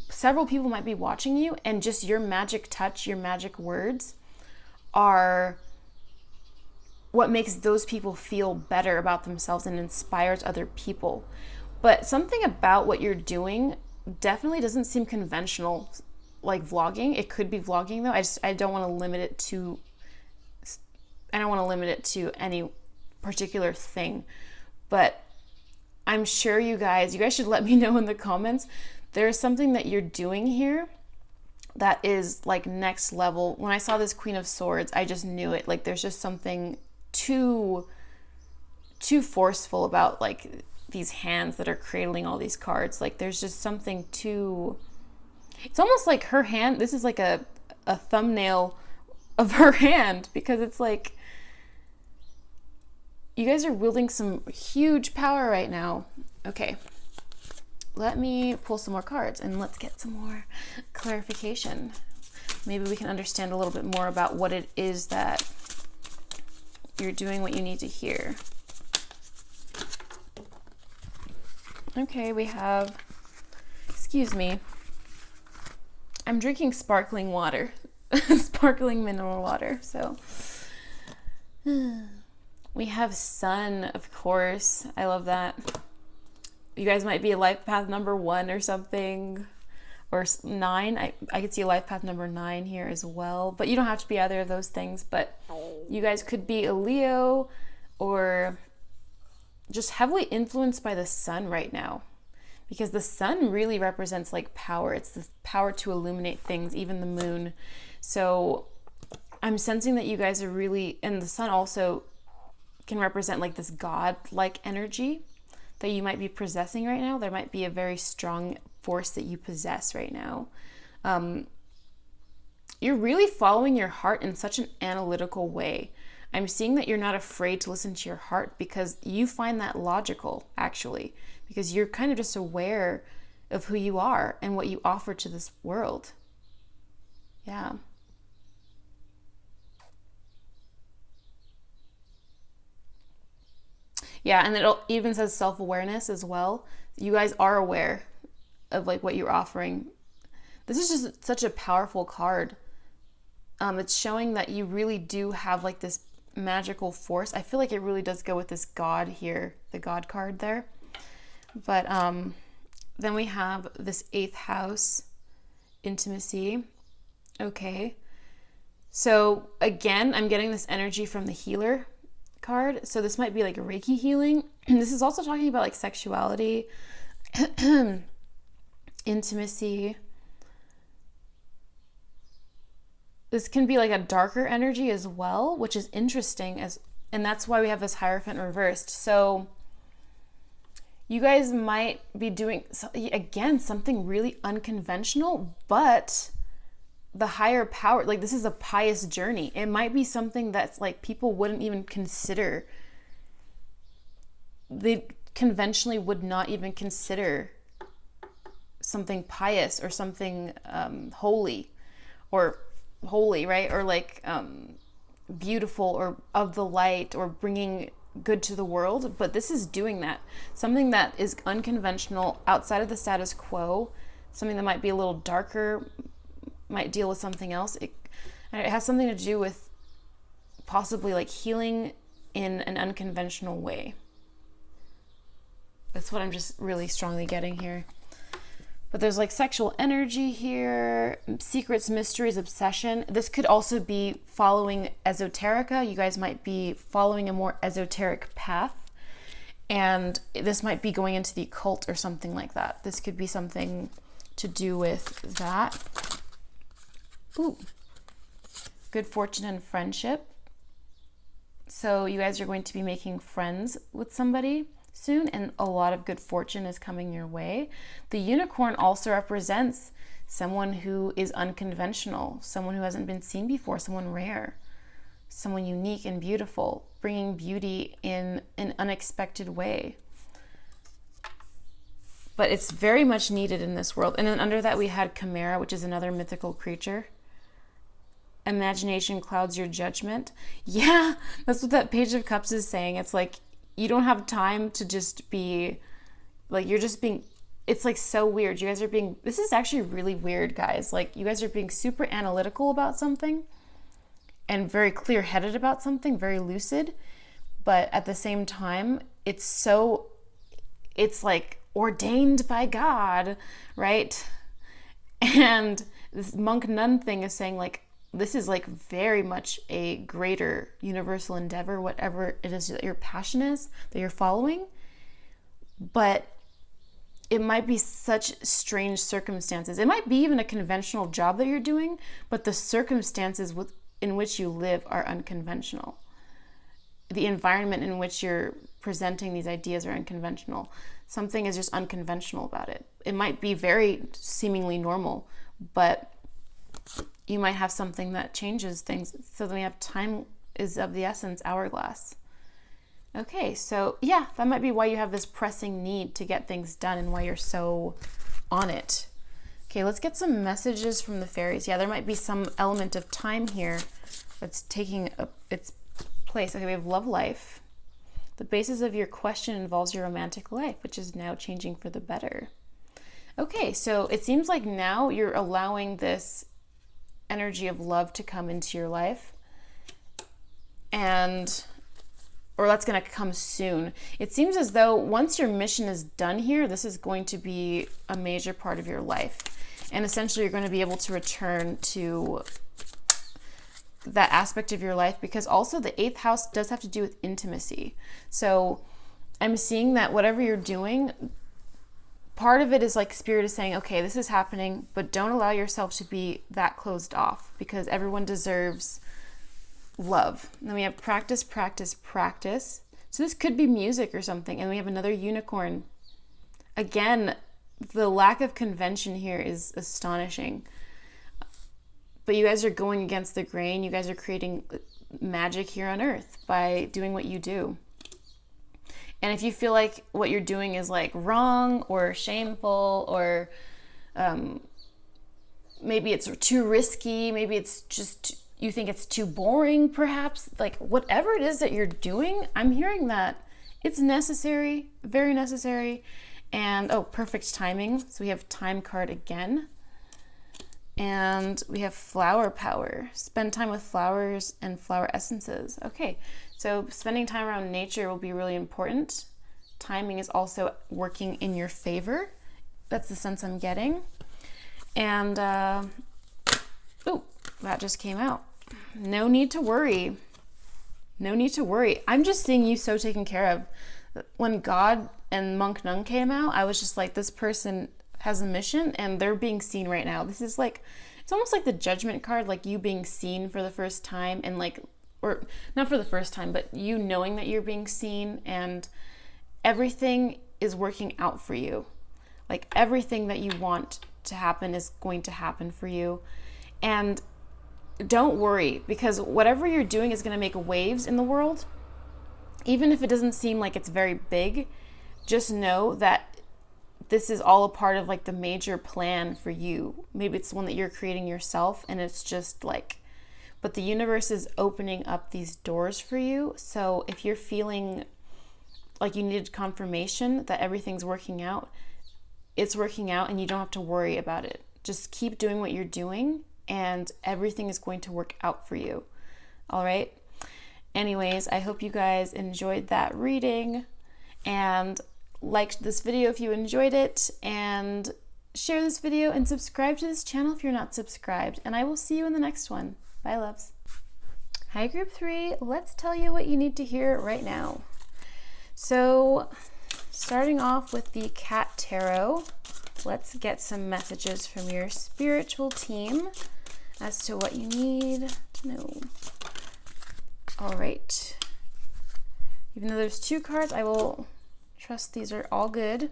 several people might be watching you, and just your magic touch, your magic words are what makes those people feel better about themselves and inspires other people. But something about what you're doing definitely doesn't seem conventional, like vlogging. It could be vlogging though. I don't want to limit it to any particular thing, but I'm sure you guys should let me know in the comments. There's something that you're doing here that is like next level. When I saw this Queen of Swords, I just knew it. Like there's just something too forceful about like these hands that are cradling all these cards. Like there's just something too, it's almost like her hand, this is like a thumbnail of her hand, because it's like, you guys are wielding some huge power right now. Okay, let me pull some more cards and let's get some more clarification. Maybe we can understand a little bit more about what it is that you're doing, what you need to hear. Okay, we have, excuse me, I'm drinking sparkling water, sparkling mineral water, so. We have sun, of course. I love that. You guys might be a life path number 1 or something, or 9. I could see a life path number 9 here as well, but you don't have to be either of those things. But you guys could be a Leo or just heavily influenced by the sun right now, because the sun really represents like power. It's the power to illuminate things, even the moon. So I'm sensing that you guys are really, and the sun also can represent like this God-like energy that you might be possessing right now. There might be a very strong force that you possess right now. You're really following your heart in such an analytical way. I'm seeing that you're not afraid to listen to your heart, because you find that logical, actually, because you're kind of just aware of who you are and what you offer to this world. Yeah. Yeah, and it even says self-awareness as well. You guys are aware of like what you're offering. This is just such a powerful card. It's showing that you really do have like this magical force. I feel like it really does go with this God here, the God card there. But then we have this 8th house, intimacy. Okay. So again, I'm getting this energy from the healer card. So this might be like a Reiki healing. This is also talking about like sexuality, intimacy. This can be like a darker energy as well, which is interesting, and that's why we have this Hierophant reversed. So you guys might be doing, again, something really unconventional, but the higher power, like this is a pious journey. It might be something that's like people wouldn't even consider. They conventionally would not even consider something pious or something holy, right? Or like beautiful or of the light or bringing good to the world. But this is doing that. Something that is unconventional, outside of the status quo, something that might be a little darker, might deal with something else. It has something to do with possibly like healing in an unconventional way. That's what I'm just really strongly getting here. But there's like sexual energy here, secrets, mysteries, obsession. This could also be following esoterica. You guys might be following a more esoteric path. And this might be going into the occult or something like that. This could be something to do with that. Ooh. Good fortune and friendship. So you guys are going to be making friends with somebody soon, and a lot of good fortune is coming your way. The unicorn also represents someone who is unconventional, someone who hasn't been seen before, someone rare, someone unique and beautiful, bringing beauty in an unexpected way. But it's very much needed in this world. And then under that we had Chimera, which is another mythical creature. Imagination clouds your judgment. Yeah, that's what that Page of Cups is saying. It's like you don't have time to just be like, you're just being, it's like so weird. You guys are being, this is actually really weird, guys. Like you guys are being super analytical about something and very clear-headed about something, very lucid. But at the same time, it's like ordained by God, right? And this monk nun thing is saying like, this is like very much a greater universal endeavor, whatever it is that your passion is, that you're following. But it might be such strange circumstances. It might be even a conventional job that you're doing, but the circumstances in which you live are unconventional. The environment in which you're presenting these ideas are unconventional. Something is just unconventional about it. It might be very seemingly normal, but you might have something that changes things. So then we have time is of the essence, hourglass. Okay, so yeah, that might be why you have this pressing need to get things done and why you're so on it. Okay, let's get some messages from the fairies. Yeah, there might be some element of time here that's taking its place. Okay, we have love life. The basis of your question involves your romantic life, which is now changing for the better. Okay, so it seems like now you're allowing this energy of love to come into your life, or that's going to come soon. It seems as though once your mission is done here, this is going to be a major part of your life. And essentially you're going to be able to return to that aspect of your life, because also the 8th house does have to do with intimacy. So I'm seeing that whatever you're doing, part of it is like Spirit is saying, okay, this is happening, but don't allow yourself to be that closed off, because everyone deserves love. And then we have practice, practice, practice. So this could be music or something. And we have another unicorn. Again, the lack of convention here is astonishing. But you guys are going against the grain. You guys are creating magic here on Earth by doing what you do. And if you feel like what you're doing is like wrong or shameful, or maybe it's too risky, maybe it's just, you think it's too boring perhaps, like whatever it is that you're doing, I'm hearing that It's necessary, very necessary. And oh, perfect timing. So we have time card again. And we have flower power. Spend time with flowers and flower essences. Okay, so spending time around nature will be really important. Timing is also working in your favor. That's the sense I'm getting. And, oh, that just came out. No need to worry. No need to worry. I'm just seeing you so taken care of. When God and Monk Nun came out, I was just like, this person has a mission and they're being seen right now. This is like, it's almost like the Judgment card, like you being seen for the first time, and like, or not for the first time, but you knowing that you're being seen and everything is working out for you. Like everything that you want to happen is going to happen for you. And don't worry, because whatever you're doing is going to make waves in the world. Even if it doesn't seem like it's very big, just know that this is all a part of like the major plan for you. Maybe it's one that you're creating yourself, and it's just like, but the universe is opening up these doors for you. So if you're feeling like you needed confirmation that everything's working out, it's working out and you don't have to worry about it. Just keep doing what you're doing and everything is going to work out for you. All right. Anyways, I hope you guys enjoyed that reading and liked this video if you enjoyed it, and share this video and subscribe to this channel if you're not subscribed. And I will see you in the next one. Bye, loves. Hi, group 3. Let's tell you what you need to hear right now. So, starting off with the Cat Tarot, let's get some messages from your spiritual team as to what you need to know. All right. Even though there's 2 cards, I will trust these are all good.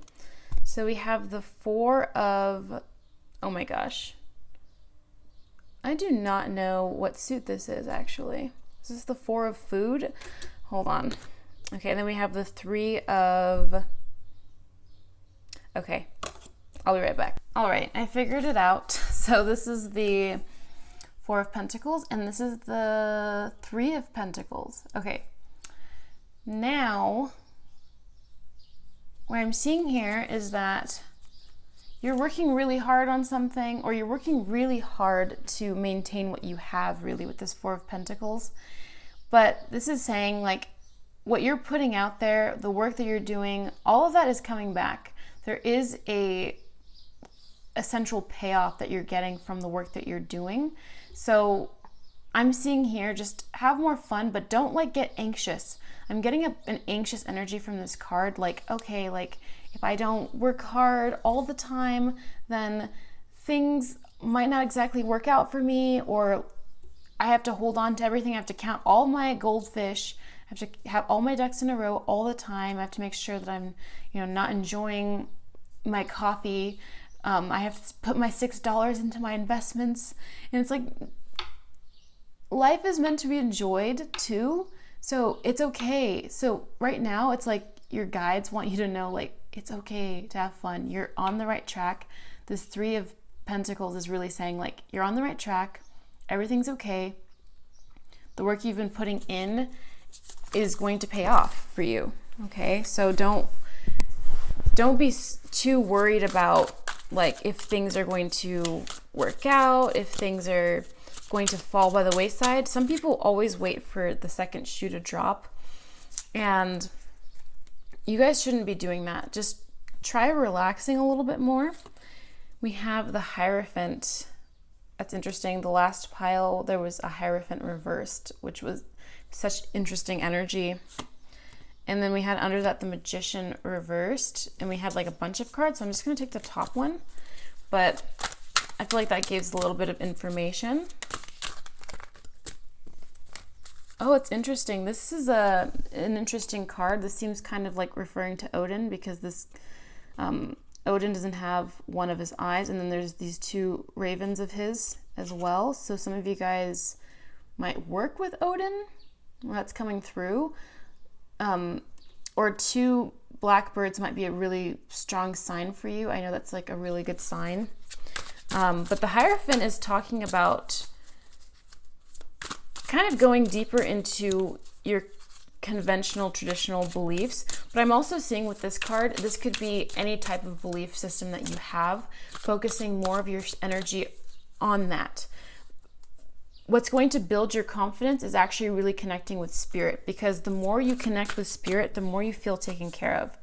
So we have the 4 of, oh my gosh. I do not know what suit this is actually. Is this the 4 of food? Hold on. Okay, and then we have the 3 of, okay, I'll be right back. All right, I figured it out. So this is the 4 of Pentacles, and this is the 3 of Pentacles. Okay, now what I'm seeing here is that you're working really hard on something, or you're working really hard to maintain what you have really with this 4 of Pentacles. But this is saying like what you're putting out there, the work that you're doing, all of that is coming back. There is a essential payoff that you're getting from the work that you're doing. So I'm seeing here, just have more fun, but don't like get anxious. I'm getting an anxious energy from this card. Like, okay, like if I don't work hard all the time, then things might not exactly work out for me, or I have to hold on to everything. I have to count all my goldfish. I have to have all my ducks in a row all the time. I have to make sure that I'm, not enjoying my coffee. I have to put my $6 into my investments. And it's like, life is meant to be enjoyed too. So it's okay. So right now it's like your guides want you to know, like, it's okay to have fun. You're on the right track. This 3 of Pentacles is really saying like, you're on the right track. Everything's okay. The work you've been putting in is going to pay off for you. Okay. So don't be too worried about like if things are going to work out, if things are going to fall by the wayside. Some people always wait for the second shoe to drop, and you guys shouldn't be doing that. Just try relaxing a little bit more. We have the Hierophant. That's interesting. The last pile, there was a Hierophant reversed, which was such interesting energy. And then we had under that the Magician reversed, and we had like a bunch of cards. So I'm just going to take the top one, but I feel like that gives a little bit of information. Oh, it's interesting. This is an interesting card. This seems kind of like referring to Odin, because this Odin doesn't have one of his eyes, and then there's these 2 ravens of his as well. So some of you guys might work with Odin. That's coming through. Or 2 blackbirds might be a really strong sign for you. I know that's like a really good sign. But the Hierophant is talking about kind of going deeper into your conventional, traditional beliefs. But I'm also seeing with this card, this could be any type of belief system that you have, focusing more of your energy on that. What's going to build your confidence is actually really connecting with spirit, because the more you connect with spirit, the more you feel taken care of.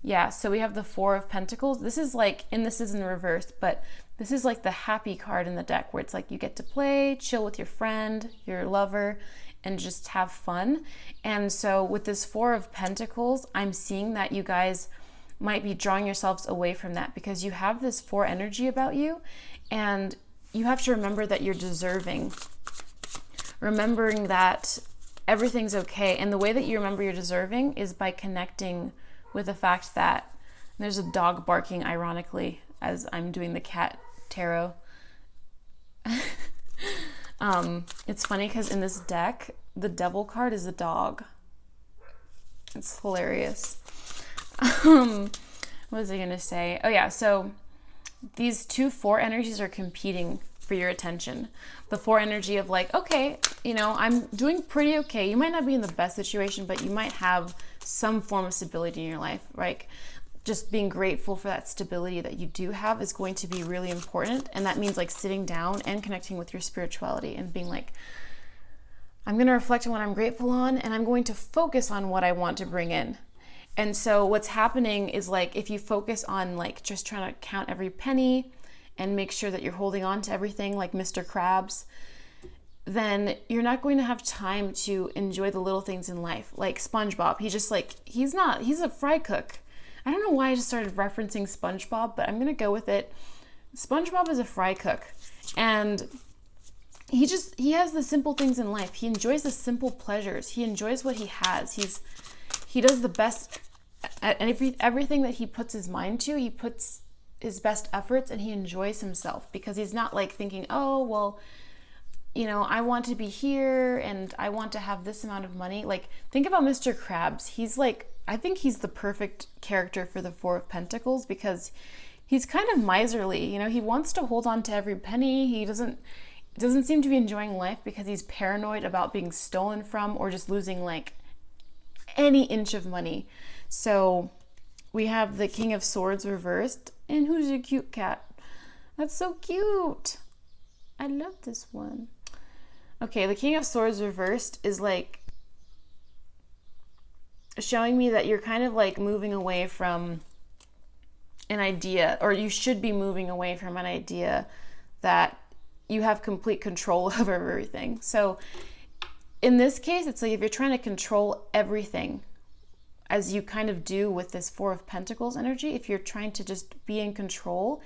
Yeah, so we have the Four of Pentacles. This is like, and this is in reverse, but this is like the happy card in the deck, where it's like you get to play, chill with your friend, your lover, and just have fun. And so with this Four of Pentacles, I'm seeing that you guys might be drawing yourselves away from that, because you have this four energy about you, and you have to remember that you're deserving. Remembering that everything's okay. And the way that you remember you're deserving is by connecting with the fact that, there's a dog barking ironically as I'm doing the cat tarot. It's funny because in this deck, the devil card is a dog. It's hilarious. What was I gonna say? Oh yeah, so these two four energies are competing for your attention. The four energy of like, okay, you know, I'm doing pretty okay. You might not be in the best situation, but you might have some form of stability in your life. Like, just being grateful for that stability that you do have is going to be really important. And that means like sitting down and connecting with your spirituality and being like, I'm going to reflect on what I'm grateful on, and I'm going to focus on what I want to bring in. And so what's happening is like, if you focus on like just trying to count every penny and make sure that you're holding on to everything like Mr. Krabs, then you're not going to have time to enjoy the little things in life. Like SpongeBob, he's a fry cook. I don't know why I just started referencing SpongeBob, but I'm going to go with it. SpongeBob is a fry cook, and he has the simple things in life. He enjoys the simple pleasures. He enjoys what he has. He does the best at everything that he puts his mind to. He puts his best efforts, and he enjoys himself, because he's not like thinking, oh, well, you know, I want to be here and I want to have this amount of money. Like, think about Mr. Krabs. He's like, I think he's the perfect character for the Four of Pentacles, because he's kind of miserly. You know, he wants to hold on to every penny. He doesn't seem to be enjoying life because he's paranoid about being stolen from or just losing like any inch of money. So we have the King of Swords reversed. And who's your cute cat? That's so cute. I love this one. Okay, the King of Swords reversed is like showing me that you're kind of like moving away from an idea, or you should be moving away from an idea that you have complete control over everything. So in this case, it's like if you're trying to control everything, as you kind of do with this Four of Pentacles energy, if you're trying to just be in control,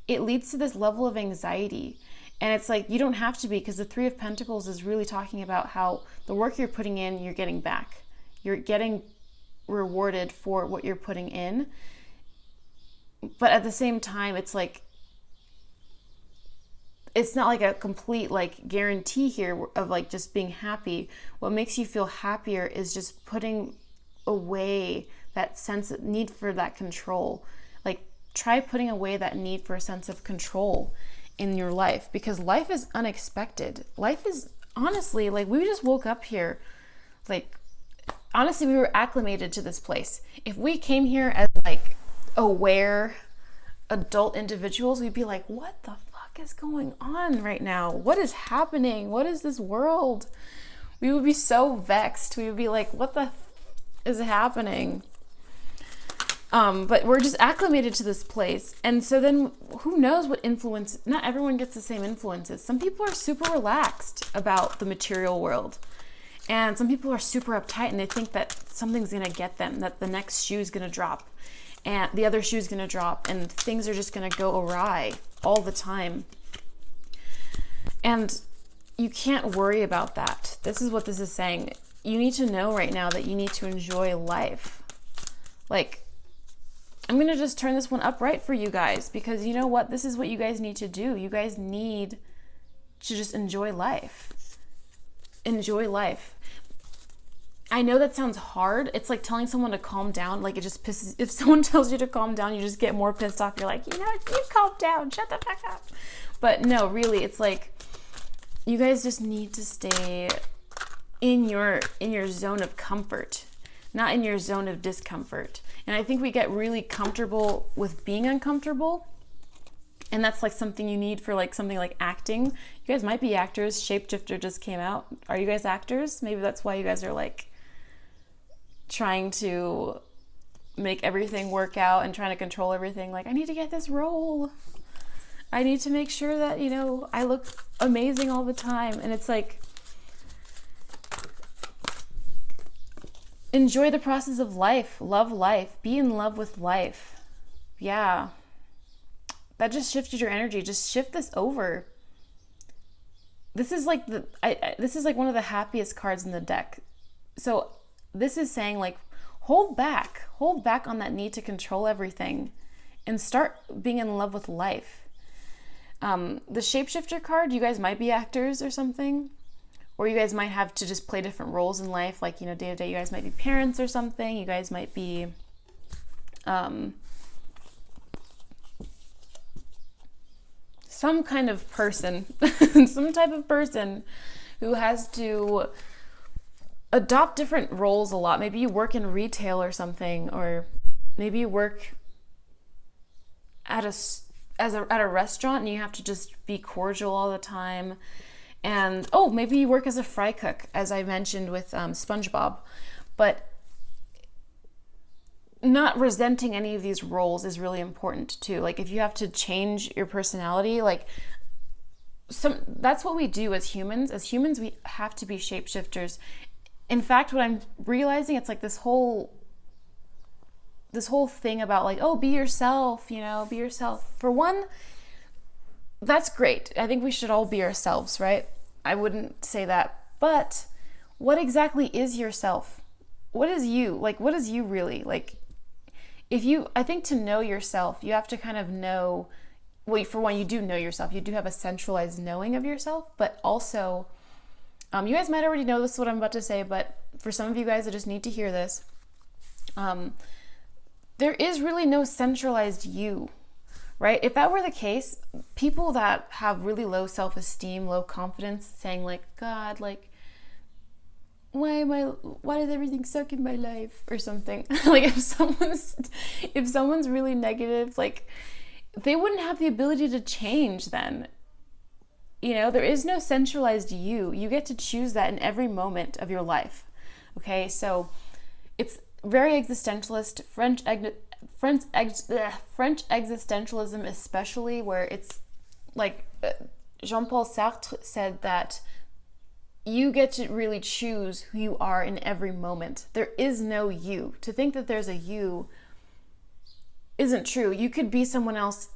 it leads to this level of anxiety. And it's like, you don't have to be, because the Three of Pentacles is really talking about how the work you're putting in, you're getting back. You're getting rewarded for what you're putting in. But at the same time, it's like, it's not like a complete like guarantee here of like just being happy. What makes you feel happier is just putting away that sense of need for that control. Like, try putting away that need for a sense of control in your life, because life is unexpected. Life is honestly like, we just woke up here. Like, honestly, we were acclimated to this place. If we came here as like aware adult individuals, we'd be like, what the fuck is going on right now? What is happening? What is this world? We would be so vexed. We would be like, what the is happening? But we're just acclimated to this place. And so then who knows what influence, not everyone gets the same influences. Some people are super relaxed about the material world. And some people are super uptight, and they think that something's going to get them, that the next shoe is going to drop and the other shoe is going to drop, and things are just going to go awry all the time. And you can't worry about that. This is what this is saying. You need to know right now that you need to enjoy life. Like, I'm going to just turn this one upright for you guys, because you know what? This is what you guys need to do. You guys need to just enjoy life. Enjoy life. I know that sounds hard. It's like telling someone to calm down. Like, it just pisses. If someone tells you to calm down, you just get more pissed off. You're like, you know, you calm down. Shut the fuck up. But no, really, it's like, you guys just need to stay in your zone of comfort, not in your zone of discomfort. And I think we get really comfortable with being uncomfortable. And that's like something you need for like something like acting. You guys might be actors. Shapeshifter just came out. Are you guys actors? Maybe that's why you guys are like trying to make everything work out and trying to control everything. Like, I need to get this role. I need to make sure that, you know, I look amazing all the time. And it's like, enjoy the process of life. Love life. Be in love with life. Yeah. That just shifted your energy. Just shift this over. This is like this is like one of the happiest cards in the deck. So this is saying like, hold back on that need to control everything and start being in love with life. The shapeshifter card, you guys might be actors or something, or you guys might have to just play different roles in life. Like, you know, day to day, you guys might be parents or something. You guys might be, some kind of person, some type of person who has to adopt different roles a lot. Maybe you work in retail or something, or maybe you work at a restaurant and you have to just be cordial all the time. And maybe you work as a fry cook, as I mentioned with SpongeBob. But not resenting any of these roles is really important too. Like, if you have to change your personality, like that's what we do as humans. As humans, we have to be shapeshifters. In fact, what I'm realizing, it's like this whole thing about like, be yourself, you know, be yourself. For one, that's great. I think we should all be ourselves, right? I wouldn't say that. But what exactly is yourself? What is you? Like, what is you really? Like, I think to know yourself, you have to kind of know, well, for one, you do know yourself. You do have a centralized knowing of yourself, but also, you guys might already know this is what I'm about to say, but for some of you guys that just need to hear this, there is really no centralized you, right? If that were the case, people that have really low self-esteem, low confidence, saying like, God, like, why does everything suck in my life or something? Like, if someone's really negative, like, they wouldn't have the ability to change then. You know, there is no centralized you. You get to choose that in every moment of your life. Okay, so it's very existentialist, French existentialism especially, where it's like Jean-Paul Sartre said that you get to really choose who you are in every moment. There is no you. To think that there's a you isn't true. You could be someone else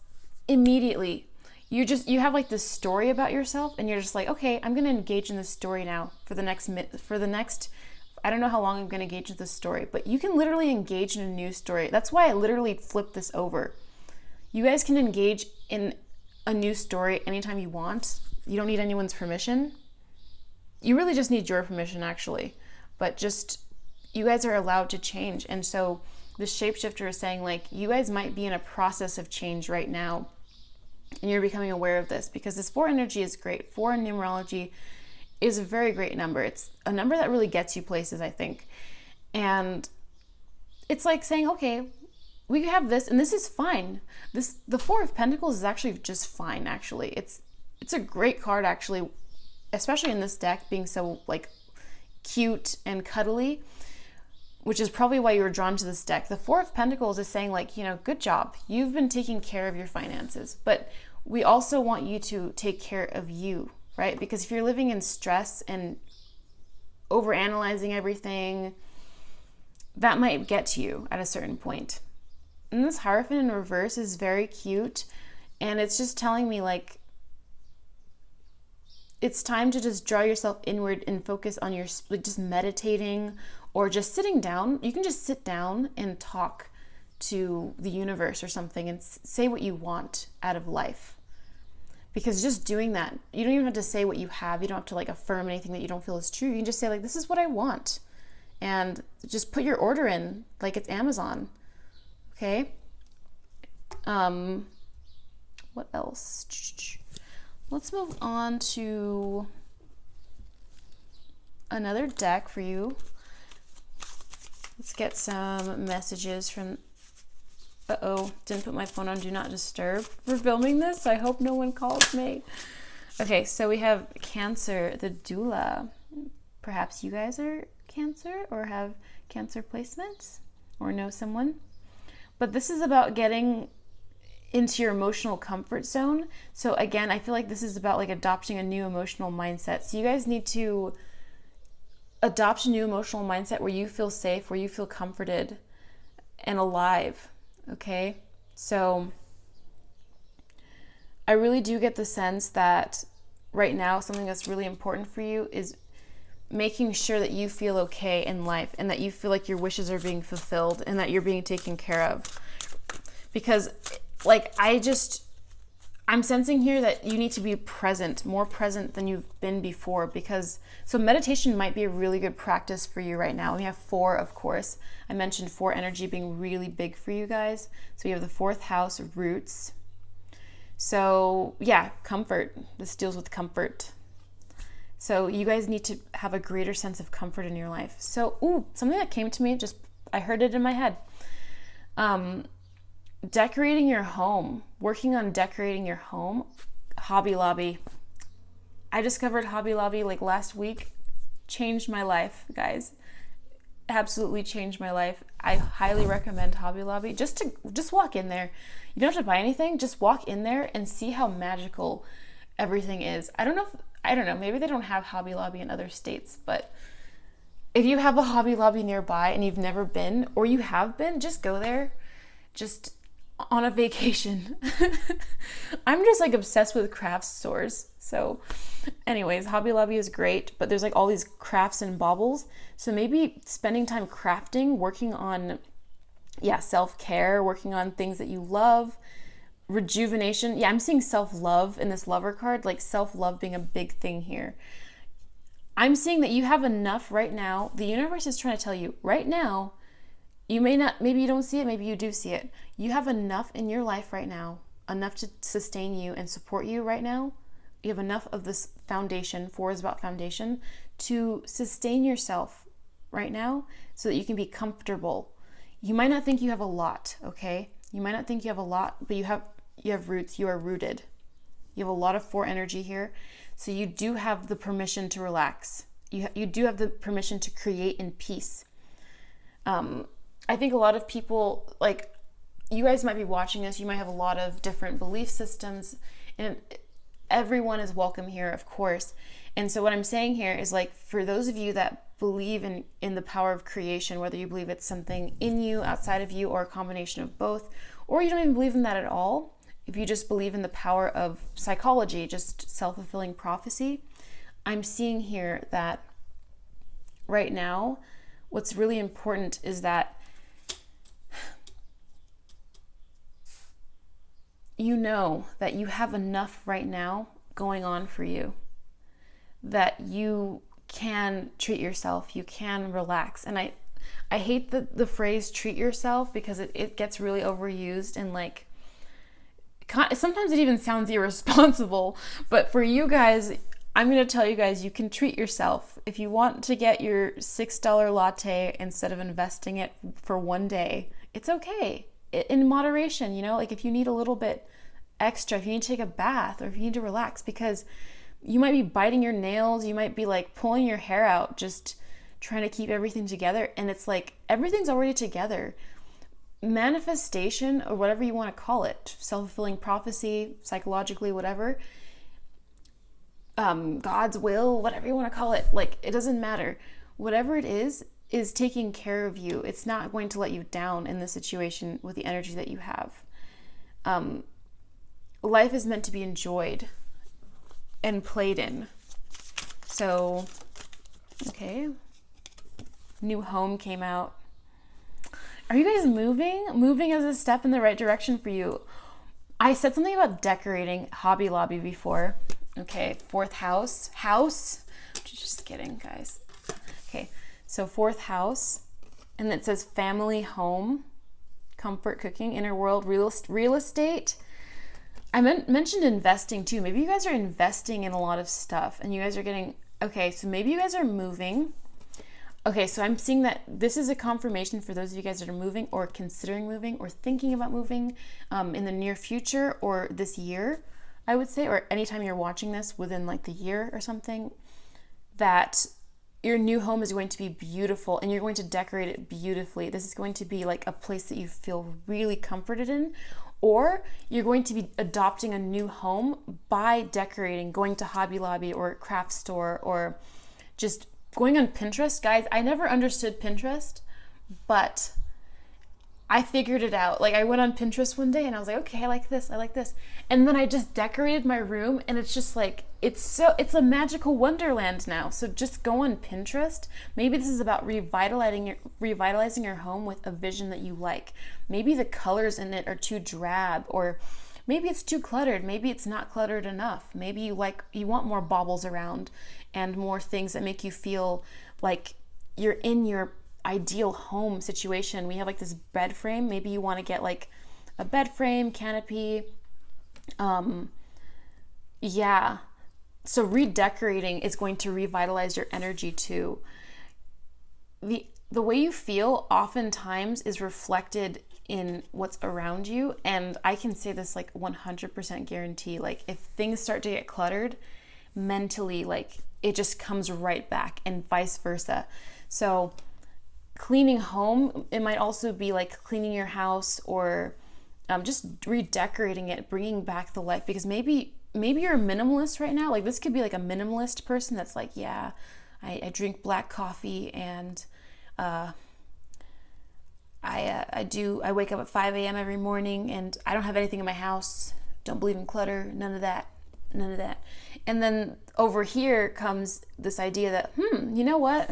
immediately. You have like this story about yourself, and you're just like, okay, I'm going to engage in this story now for the next, I don't know how long I'm going to engage in this story, but you can literally engage in a new story. That's why I literally flipped this over. You guys can engage in a new story anytime you want. You don't need anyone's permission. You really just need your permission, actually. But just, you guys are allowed to change. And so the shapeshifter is saying, like, you guys might be in a process of change right now, and you're becoming aware of this, because this 4 energy is great. 4 in numerology is a very great number. It's a number that really gets you places, I think. And it's like saying, okay, we have this, and this is fine. The 4 of Pentacles is actually just fine, actually. It's a great card, actually, especially in this deck, being so like cute and cuddly, which is probably why you were drawn to this deck. The 4 of Pentacles is saying, like, you know, good job. You've been taking care of your finances, but we also want you to take care of you, right? Because if you're living in stress and overanalyzing everything, that might get to you at a certain point. And this Hierophant in reverse is very cute, and it's just telling me, like, it's time to just draw yourself inward and focus on your, like, just meditating or just sitting down. You can just sit down and talk to the universe or something and say what you want out of life. Because just doing that, you don't even have to say what you have. You don't have to like affirm anything that you don't feel is true. You can just say, like, this is what I want. And just put your order in like it's Amazon. Okay? What else? Let's move on to another deck for you. Let's get some messages from, didn't put my phone on Do Not Disturb for filming this, so I hope no one calls me. Okay, so we have Cancer, the doula. Perhaps you guys are Cancer or have Cancer placements or know someone. But this is about getting into your emotional comfort zone. So again, I feel like this is about like adopting a new emotional mindset. So you guys need to adopt a new emotional mindset where you feel safe, where you feel comforted and alive. Okay? So I really do get the sense that right now something that's really important for you is making sure that you feel okay in life and that you feel like your wishes are being fulfilled and that you're being taken care of. Because like I'm sensing here that you need to be present, more present than you've been before, because so meditation might be a really good practice for you right now. We have 4, of course. I mentioned 4 energy being really big for you guys. So you have the 4th house, roots. So yeah, comfort. This deals with comfort. So you guys need to have a greater sense of comfort in your life. So, something that came to me, I heard it in my head. Decorating your home, working on decorating your home, Hobby Lobby. I discovered Hobby Lobby like last week. Changed my life, guys. Absolutely changed my life. I highly recommend Hobby Lobby. Just walk in there. You don't have to buy anything. Just walk in there and see how magical everything is. I don't know, maybe they don't have Hobby Lobby in other states, but if you have a Hobby Lobby nearby and you've never been, or you have been, just go there, just on a vacation. I'm just like obsessed with craft stores. So anyways, Hobby Lobby is great, but there's like all these crafts and baubles. So maybe spending time crafting, working on, self-care, working on things that you love, rejuvenation. Yeah, I'm seeing self-love in this lover card, like self-love being a big thing here. I'm seeing that you have enough right now. The universe is trying to tell you right now, you may not, maybe you don't see it, maybe you do see it. You have enough in your life right now, enough to sustain you and support you right now. You have enough of this foundation, 4 is about foundation, to sustain yourself right now so that you can be comfortable. You might not think you have a lot, okay? You might not think you have a lot, but you have roots, you are rooted. You have a lot of 4 energy here. So you do have the permission to relax. You do have the permission to create in peace. I think a lot of people, like, you guys might be watching this, you might have a lot of different belief systems, and everyone is welcome here, of course. And so what I'm saying here is, like, for those of you that believe in the power of creation, whether you believe it's something in you, outside of you, or a combination of both, or you don't even believe in that at all, if you just believe in the power of psychology, just self-fulfilling prophecy, I'm seeing here that right now, what's really important is that you know that you have enough right now going on for you, that you can treat yourself, you can relax. And I hate the phrase treat yourself because it gets really overused and like, sometimes it even sounds irresponsible, but for you guys, I'm going to tell you guys, you can treat yourself. If you want to get your $6 latte instead of investing it for one day, it's okay. In moderation, you know, like if you need a little bit extra, if you need to take a bath or if you need to relax, because you might be biting your nails, you might be like pulling your hair out, just trying to keep everything together. And it's like, everything's already together. Manifestation, or whatever you want to call it, self-fulfilling prophecy, psychologically, whatever, God's will, whatever you want to call it, like, it doesn't matter. Whatever it is taking care of you. It's not going to let you down in the situation with the energy that you have. Life is meant to be enjoyed and played in. So, okay. New home came out. Are you guys moving? Moving is a step in the right direction for you. I said something about decorating Hobby Lobby before. Okay, 4th house. Just kidding, guys. Okay, so 4th house, and it says family, home, comfort, cooking, inner world, real estate. I mentioned investing too. Maybe you guys are investing in a lot of stuff and you guys are getting Okay, so maybe you guys are moving. Okay, so I'm seeing that this is a confirmation for those of you guys that are moving or considering moving or thinking about moving in the near future or this year, I would say, or anytime you're watching this within like the year or something, that your new home is going to be beautiful and you're going to decorate it beautifully. This is going to be like a place that you feel really comforted in, or you're going to be adopting a new home by decorating, going to Hobby Lobby or craft store or just going on Pinterest. Guys, I never understood Pinterest, but I figured it out. Like I went on Pinterest one day and I was like, okay, I like this. And then I just decorated my room and it's just like, it's a magical wonderland now. So just go on Pinterest. Maybe this is about revitalizing your home with a vision that you like. Maybe the colors in it are too drab, or maybe it's too cluttered. Maybe it's not cluttered enough. Maybe you want more baubles around and more things that make you feel like you're in your ideal home situation. We have like this bed frame. Maybe you want to get like a bed frame, canopy. Yeah. So redecorating is going to revitalize your energy too. The way you feel oftentimes is reflected in what's around you. And I can say this like 100% guarantee. Like if things start to get cluttered mentally, like it just comes right back, and vice versa. So cleaning home, it might also be like cleaning your house or just redecorating it, bringing back the life, because maybe you're a minimalist right now. Like this could be like a minimalist person that's like, yeah, I drink black coffee and I wake up at 5 a.m. every morning and I don't have anything in my house. Don't believe in clutter, none of that. And then over here comes this idea that, you know what?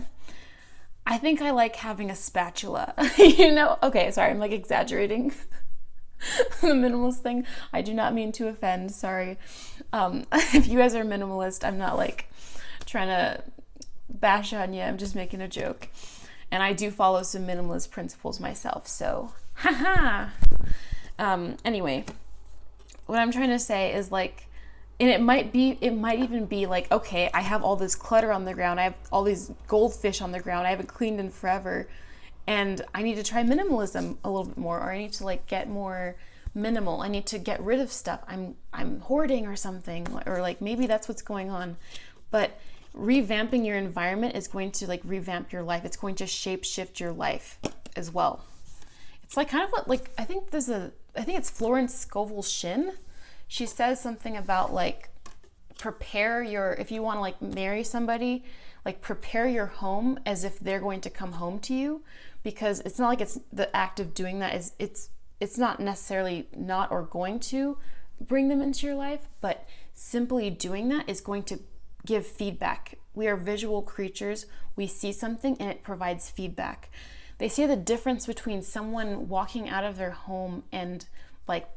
I think I like having a spatula. Okay, sorry, I'm like exaggerating the minimalist thing. I do not mean to offend, sorry. If you guys are minimalist, I'm not like trying to bash on you, I'm just making a joke. And I do follow some minimalist principles myself, so haha. Anyway, what I'm trying to say is like, and it might even be like, okay, I have all this clutter on the ground. I have all these goldfish on the ground. I haven't cleaned in forever. And I need to try minimalism a little bit more, or I need to like get more minimal. I need to get rid of stuff. I'm hoarding or something, or like maybe that's what's going on. But revamping your environment is going to like revamp your life. It's going to shape shift your life as well. It's like kind of what, like, I think it's Florence Scovel Shinn. She says something about like if you want to like marry somebody, like prepare your home as if they're going to come home to you, because it's not like it's the act of doing that is it's not necessarily not or going to bring them into your life, but simply doing that is going to give feedback. We are visual creatures. We see something and it provides feedback. They say the difference between someone walking out of their home and like,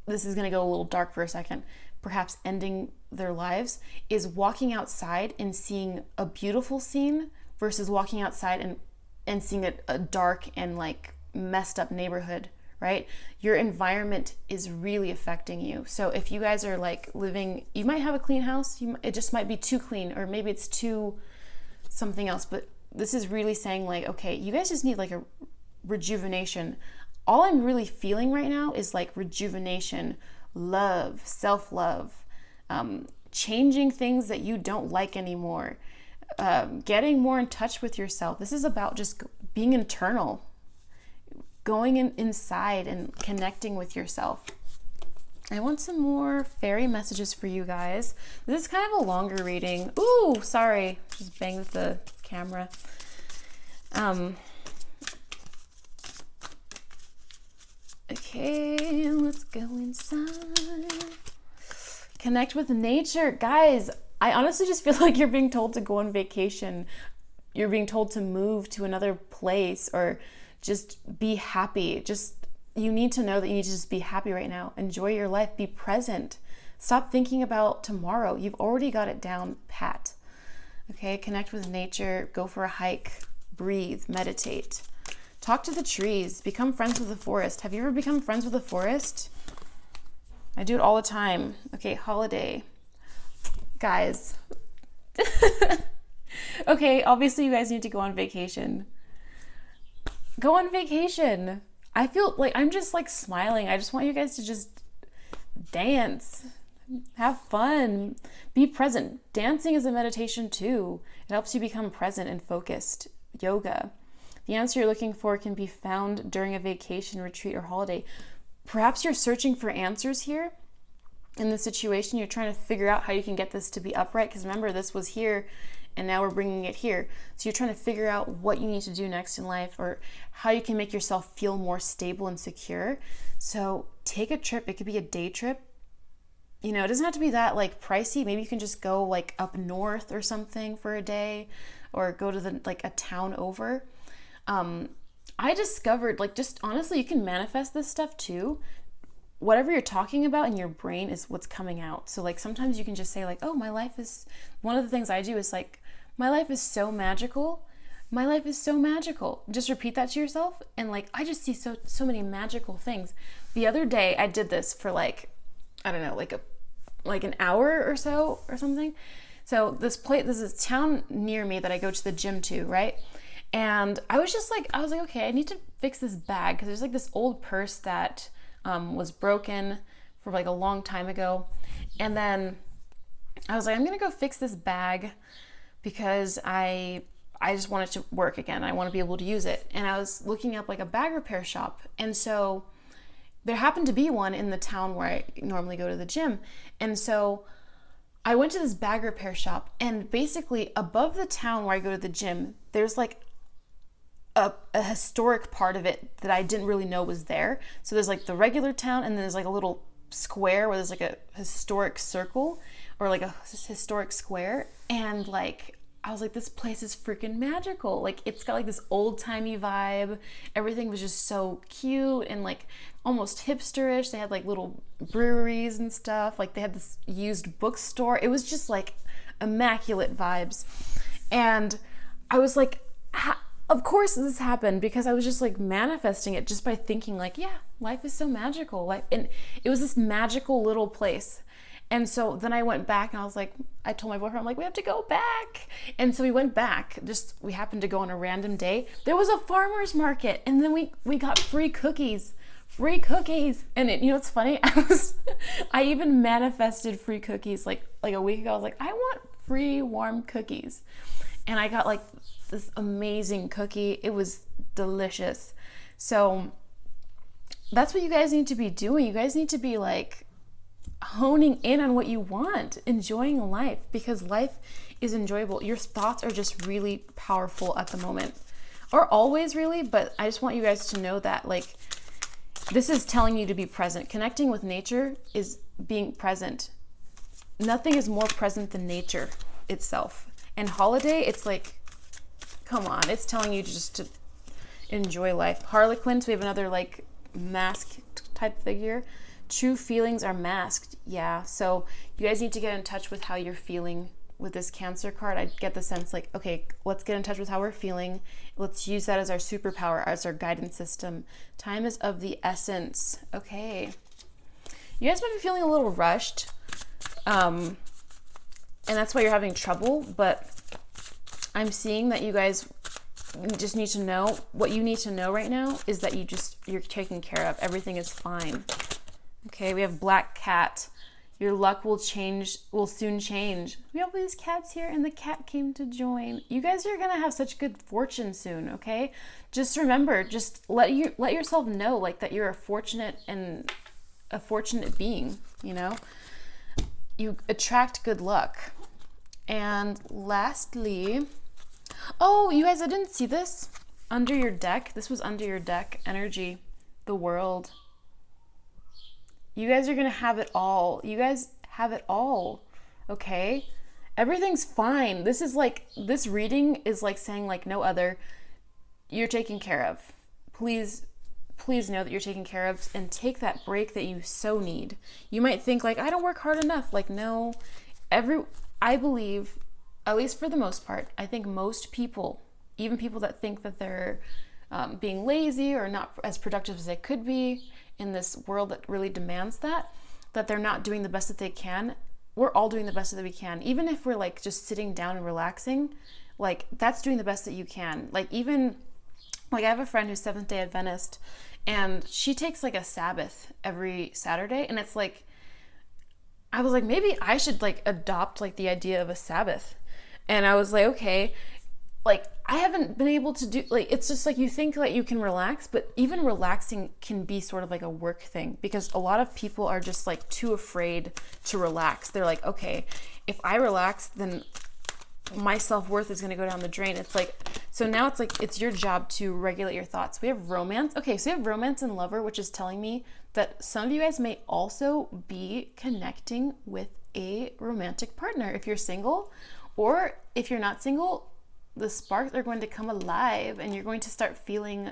this is going to go a little dark for a second, perhaps ending their lives, is walking outside and seeing a beautiful scene versus walking outside and seeing a dark and like messed up neighborhood, right? Your environment is really affecting you. So if you guys are like living, you might have a clean house, it just might be too clean, or maybe it's too something else, but this is really saying like, okay, you guys just need like a rejuvenation. All I'm really feeling right now is like rejuvenation, love, self-love, changing things that you don't like anymore, getting more in touch with yourself. This is about just being internal, going inside and connecting with yourself. I want some more fairy messages for you guys. This is kind of a longer reading. Ooh, sorry, just banged the camera. Okay, let's go inside. Connect with nature. Guys, I honestly just feel like you're being told to go on vacation. You're being told to move to another place or just be happy. You need to know that you need to just be happy right now. Enjoy your life. Be present. Stop thinking about tomorrow. You've already got it down pat. Okay, connect with nature. Go for a hike. Breathe. Meditate. Talk to the trees. Become friends with the forest. Have you ever become friends with the forest? I do it all the time. Okay, holiday. Guys, Okay, obviously you guys need to go on vacation. Go on vacation. I feel like I'm just like smiling. I just want you guys to just dance, have fun, be present. Dancing is a meditation too. It helps you become present and focused. Yoga. The answer you're looking for can be found during a vacation, retreat, or holiday. Perhaps you're searching for answers here in this situation. You're trying to figure out how you can get this to be upright, because remember, this was here and now we're bringing it here. So you're trying to figure out what you need to do next in life, or how you can make yourself feel more stable and secure. So take a trip. It could be a day trip. You know, it doesn't have to be that like pricey. Maybe you can just go like up north or something for a day, or go to the like a town over. I discovered, like, just honestly, you can manifest this stuff too. Whatever you're talking about in your brain is what's coming out. So like sometimes you can just say like, oh, my life is, one of the things I do is like, my life is so magical. My life is so magical. Just repeat that to yourself. And like, I just see so many magical things. The other day I did this for like, I don't know, like an hour or so or something. So there's this town near me that I go to the gym to, right? And I was like, okay, I need to fix this bag, because there's like this old purse that was broken for like a long time ago. And then I was like, I'm gonna go fix this bag because I just want it to work again. I want to be able to use it. And I was looking up like a bag repair shop. And so there happened to be one in the town where I normally go to the gym. And so I went to this bag repair shop, and basically above the town where I go to the gym, there's like a historic part of it that I didn't really know was there. So there's like the regular town, and then there's like a little square where there's like a historic circle, or like a historic square. And like, I was like, this place is freaking magical. Like, it's got like this old-timey vibe. Everything was just so cute and like almost hipsterish. They had like little breweries and stuff. Like, they had this used bookstore. It was just like immaculate vibes. And I was like, of course this happened, because I was just like manifesting it just by thinking like, yeah, life is so magical. And it was this magical little place. And so then I went back, and I was like, I told my boyfriend, I'm like, we have to go back. And so we went back. We happened to go on a random day. There was a farmer's market, and then we got free cookies. And you know what's funny? I even manifested free cookies like a week ago. I was like, I want free warm cookies. And I got like this amazing cookie. It was delicious. So that's what you guys need to be doing. You guys need to be like honing in on what you want, enjoying life, because life is enjoyable. Your thoughts are just really powerful at the moment, or always really, but I just want you guys to know that like, this is telling you to be present. Connecting with nature is being present. Nothing is more present than nature itself. And holiday, it's like, come on, it's telling you just to enjoy life. Harlequins, we have another like mask type figure. True feelings are masked. Yeah, so you guys need to get in touch with how you're feeling with this Cancer card. I get the sense like, okay, let's get in touch with how we're feeling. Let's use that as our superpower, as our guidance system. Time is of the essence. Okay. You guys might be feeling a little rushed. And that's why you're having trouble, but I'm seeing that you guys just need to know, what you need to know right now is that you're taken care of. Everything is fine. Okay, we have Black Cat. Your luck will soon change. We have these cats here, and the cat came to join. You guys are gonna have such good fortune soon, okay? Just remember, just let yourself know like that you're a fortunate being, you know? You attract good luck. And lastly, oh, you guys, I didn't see this under your deck. This was under your deck energy, the World. You guys are gonna have it all. You guys have it all, okay? Everything's fine. This reading is like saying like no other. You're taken care of. Please know that you're taken care of, and take that break that you so need. You might think like, I don't work hard enough. Like, no, I believe, at least for the most part, I think most people, even people that think that they're being lazy or not as productive as they could be in this world that really demands that they're not doing the best that they can. we're all doing the best that we can. Even if we're like just sitting down and relaxing, like that's doing the best that you can. Like even, like I have a friend who's Seventh-day Adventist, and she takes like a Sabbath every Saturday, and it's like, I was like, maybe I should like adopt like the idea of a Sabbath. And I was like, okay, like I haven't been able to do, like, it's just like you think that you can relax, but even relaxing can be sort of like a work thing, because a lot of people are just like too afraid to relax. They're like, okay, if I relax, then my self-worth is going to go down the drain. It's like, so now it's like, it's your job to regulate your thoughts. We have romance. Okay, so we have romance and lover, which is telling me that some of you guys may also be connecting with a romantic partner. If you're single, or if you're not single, the sparks are going to come alive and you're going to start feeling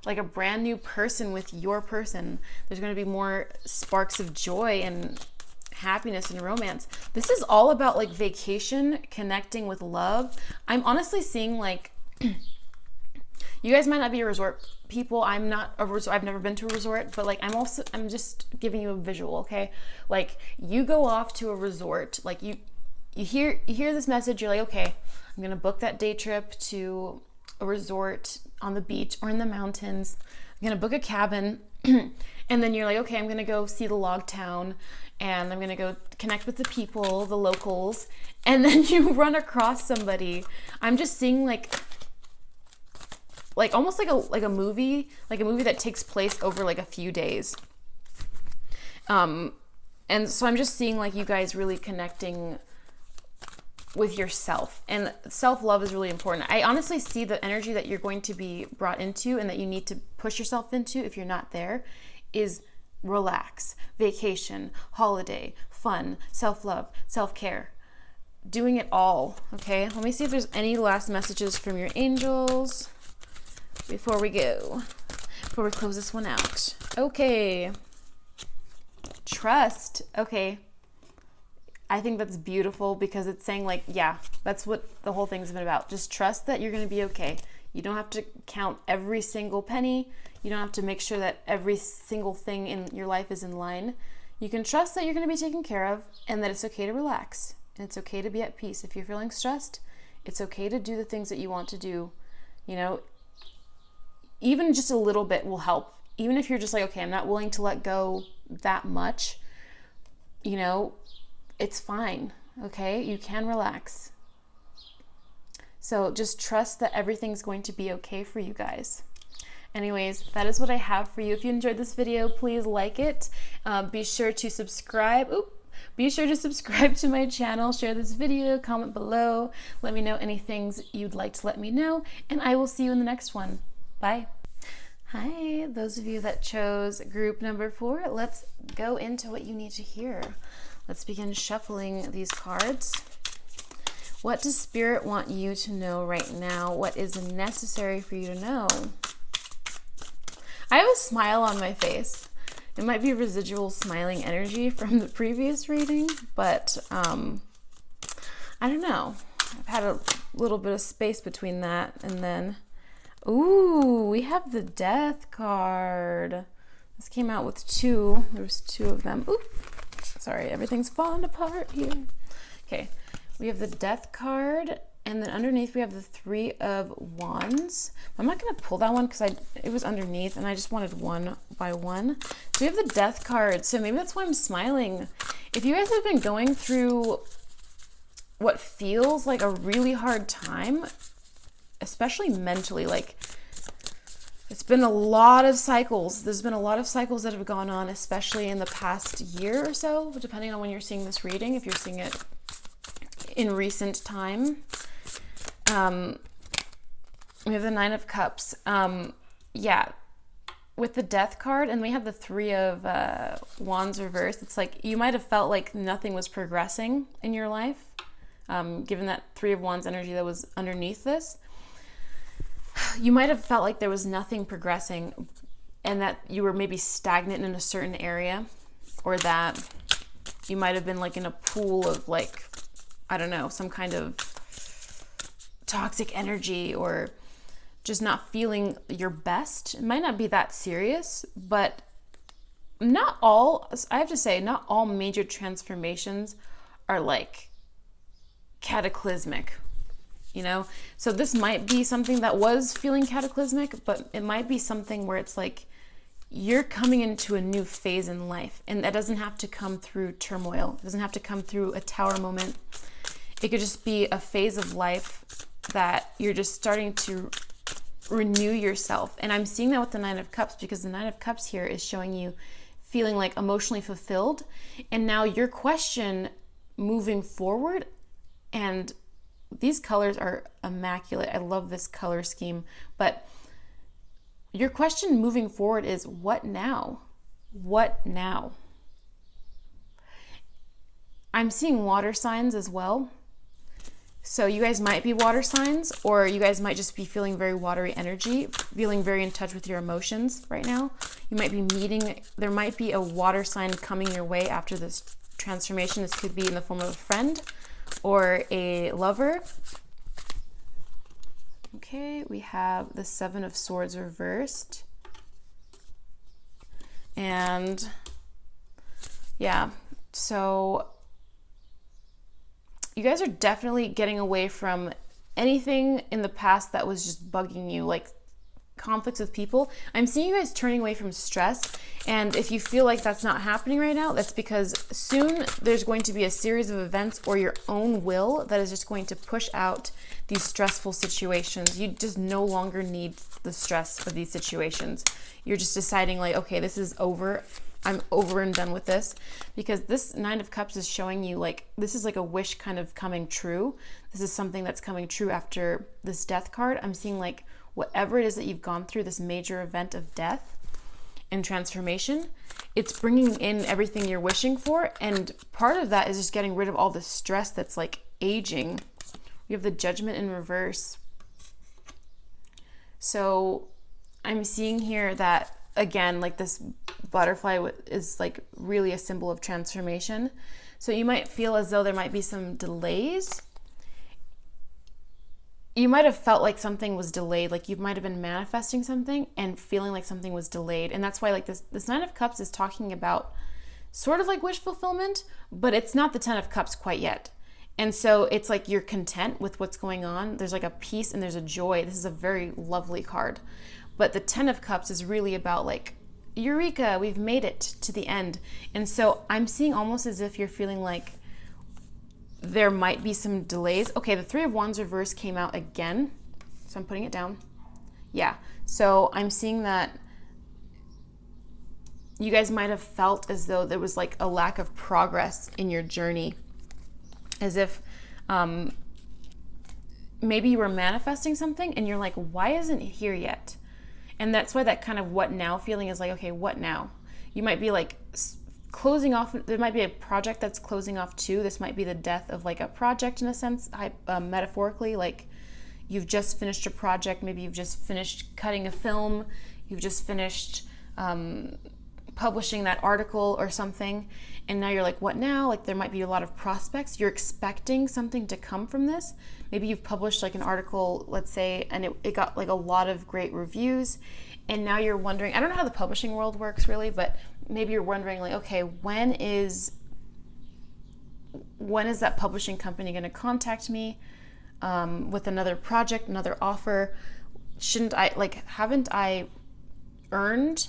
like a brand new person with your person. There's going to be more sparks of joy and happiness and romance. This is all about like vacation, connecting with love. I'm honestly seeing like, you guys might not be a resort people. I'm not a resort. I've never been to a resort, but like I'm just giving you a visual, okay? Like you go off to a resort, like you hear this message, you're like, okay, I'm gonna book that day trip to a resort on the beach or in the mountains. I'm gonna book a cabin, and then you're like, okay, I'm gonna go see the log town, and I'm gonna go connect with the people, the locals, and then you run across somebody. I'm just seeing like almost like a movie that takes place over like a few days. And so I'm just seeing like you guys really connecting with yourself, and self-love is really important. I honestly see the energy that you're going to be brought into and that you need to push yourself into if you're not there is relax, vacation, holiday, fun, self-love, self-care, doing it all. Okay, let me see if there's any last messages from your angels before we close this one out. Okay, trust. Okay, I think that's beautiful, because it's saying like, yeah, that's what the whole thing's been about. Just trust that you're going to be okay. You don't have to count every single penny. You don't have to make sure that every single thing in your life is in line. You can trust that you're going to be taken care of, and that it's okay to relax, and it's okay to be at peace. If you're feeling stressed, it's okay to do the things that you want to do. You know, even just a little bit will help. Even if you're just like, okay, I'm not willing to let go that much, you know, it's fine, okay? You can relax. So just trust that everything's going to be okay for you guys. Anyways, that is what I have for you. If you enjoyed this video, please like it. Be sure to subscribe. Be sure to subscribe to my channel, share this video, comment below. Let me know any things you'd like to let me know, and I will see you in the next one. Bye. Hi, those of you that chose group number 4, let's go into what you need to hear. Let's begin shuffling these cards. What does Spirit want you to know right now? What is necessary for you to know? I have a smile on my face. It might be residual smiling energy from the previous reading, but I don't know. I've had a little bit of space between that and then... Ooh, we have the Death card. This came out with 2. There was 2 of them. Ooh. Sorry, everything's falling apart here. Okay, we have the Death card, and then underneath we have the 3 of Wands. I'm not going to pull that one because it was underneath, and I just wanted one by one. So we have the Death card, so maybe that's why I'm smiling. If you guys have been going through what feels like a really hard time, especially mentally, like it's been a lot of cycles. There's been a lot of cycles that have gone on, especially in the past year or so, depending on when you're seeing this reading, if you're seeing it in recent time. We have the 9 of Cups. Yeah, with the Death card, and we have the 3 of Wands reversed. It's like you might have felt like nothing was progressing in your life, given that 3 of Wands energy that was underneath this. You might have felt like there was nothing progressing, and that you were maybe stagnant in a certain area, or that you might have been like in a pool of like, I don't know, some kind of toxic energy, or just not feeling your best. It might not be that serious, but not all, I have to say, not all major transformations are like cataclysmic, you know? So this might be something that was feeling cataclysmic, but it might be something where it's like you're coming into a new phase in life, and that doesn't have to come through turmoil. It doesn't have to come through a tower moment. It could just be a phase of life that you're just starting to renew yourself. And I'm seeing that with the Nine of Cups, because the Nine of Cups here is showing you feeling like emotionally fulfilled. And now your question moving forward, and these colors are immaculate. I love this color scheme. But your question moving forward is, what now? What now? I'm seeing water signs as well. So you guys might be water signs, or you guys might just be feeling very watery energy, feeling very in touch with your emotions right now. You might be meeting, there might be a water sign coming your way after this transformation. This could be in the form of a friend or a lover. Okay, we have the Seven of Swords reversed. And yeah, so you guys are definitely getting away from anything in the past that was just bugging you, like conflicts with people. I'm seeing you guys turning away from stress. And if you feel like that's not happening right now, that's because soon there's going to be a series of events or your own will that is just going to push out these stressful situations. You just no longer need the stress of these situations. You're just deciding like, okay, this is over. I'm over and done with this, because this Nine of Cups is showing you like this is like a wish kind of coming true. This is something that's coming true after this Death card. I'm seeing like whatever it is that you've gone through, this major event of death and transformation, it's bringing in everything you're wishing for. And part of that is just getting rid of all the stress that's like aging. We have the Judgment in reverse. So I'm seeing here that, again, like this butterfly is like really a symbol of transformation. So you might feel as though there might be some delays. You might have felt like something was delayed, like you might have been manifesting something and feeling like something was delayed. And that's why like this Nine of Cups is talking about sort of like wish fulfillment, but it's not the Ten of Cups quite yet. And so it's like you're content with what's going on. There's like a peace and there's a joy. This is a very lovely card. But the Ten of Cups is really about like, Eureka, we've made it to the end. And so I'm seeing almost as if you're feeling like there might be some delays. Okay, the Three of Wands reverse came out again. So I'm putting it down. Yeah, so I'm seeing that you guys might have felt as though there was like a lack of progress in your journey. As if maybe you were manifesting something and you're like, why isn't it here yet? And that's why that kind of what now feeling is like, okay, what now? You might be like closing off. There might be a project that's closing off too. This might be the death of like a project in a sense, metaphorically, like you've just finished a project. Maybe you've just finished cutting a film. You've just finished publishing that article or something. And now you're like, what now? Like there might be a lot of prospects. You're expecting something to come from this. Maybe you've published like an article, let's say, and it got like a lot of great reviews. And now you're wondering, I don't know how the publishing world works really, but maybe you're wondering like, okay, when is that publishing company going to contact me with another project, another offer? Haven't I earned,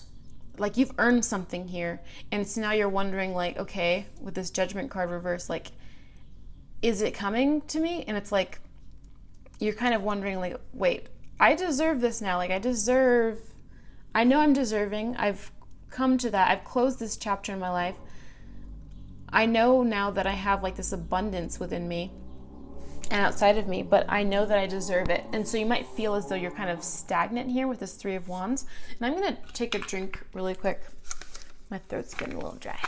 like you've earned something here. And so now you're wondering like, okay, with this Judgment card reverse, like, is it coming to me? And it's like, you're kind of wondering like, wait, I deserve this now. Like I know I'm deserving. I've come to that. I've closed this chapter in my life. I know now that I have like this abundance within me and outside of me, but I know that I deserve it. And so you might feel as though you're kind of stagnant here with this Three of Wands. And I'm going to take a drink really quick. My throat's getting a little dry.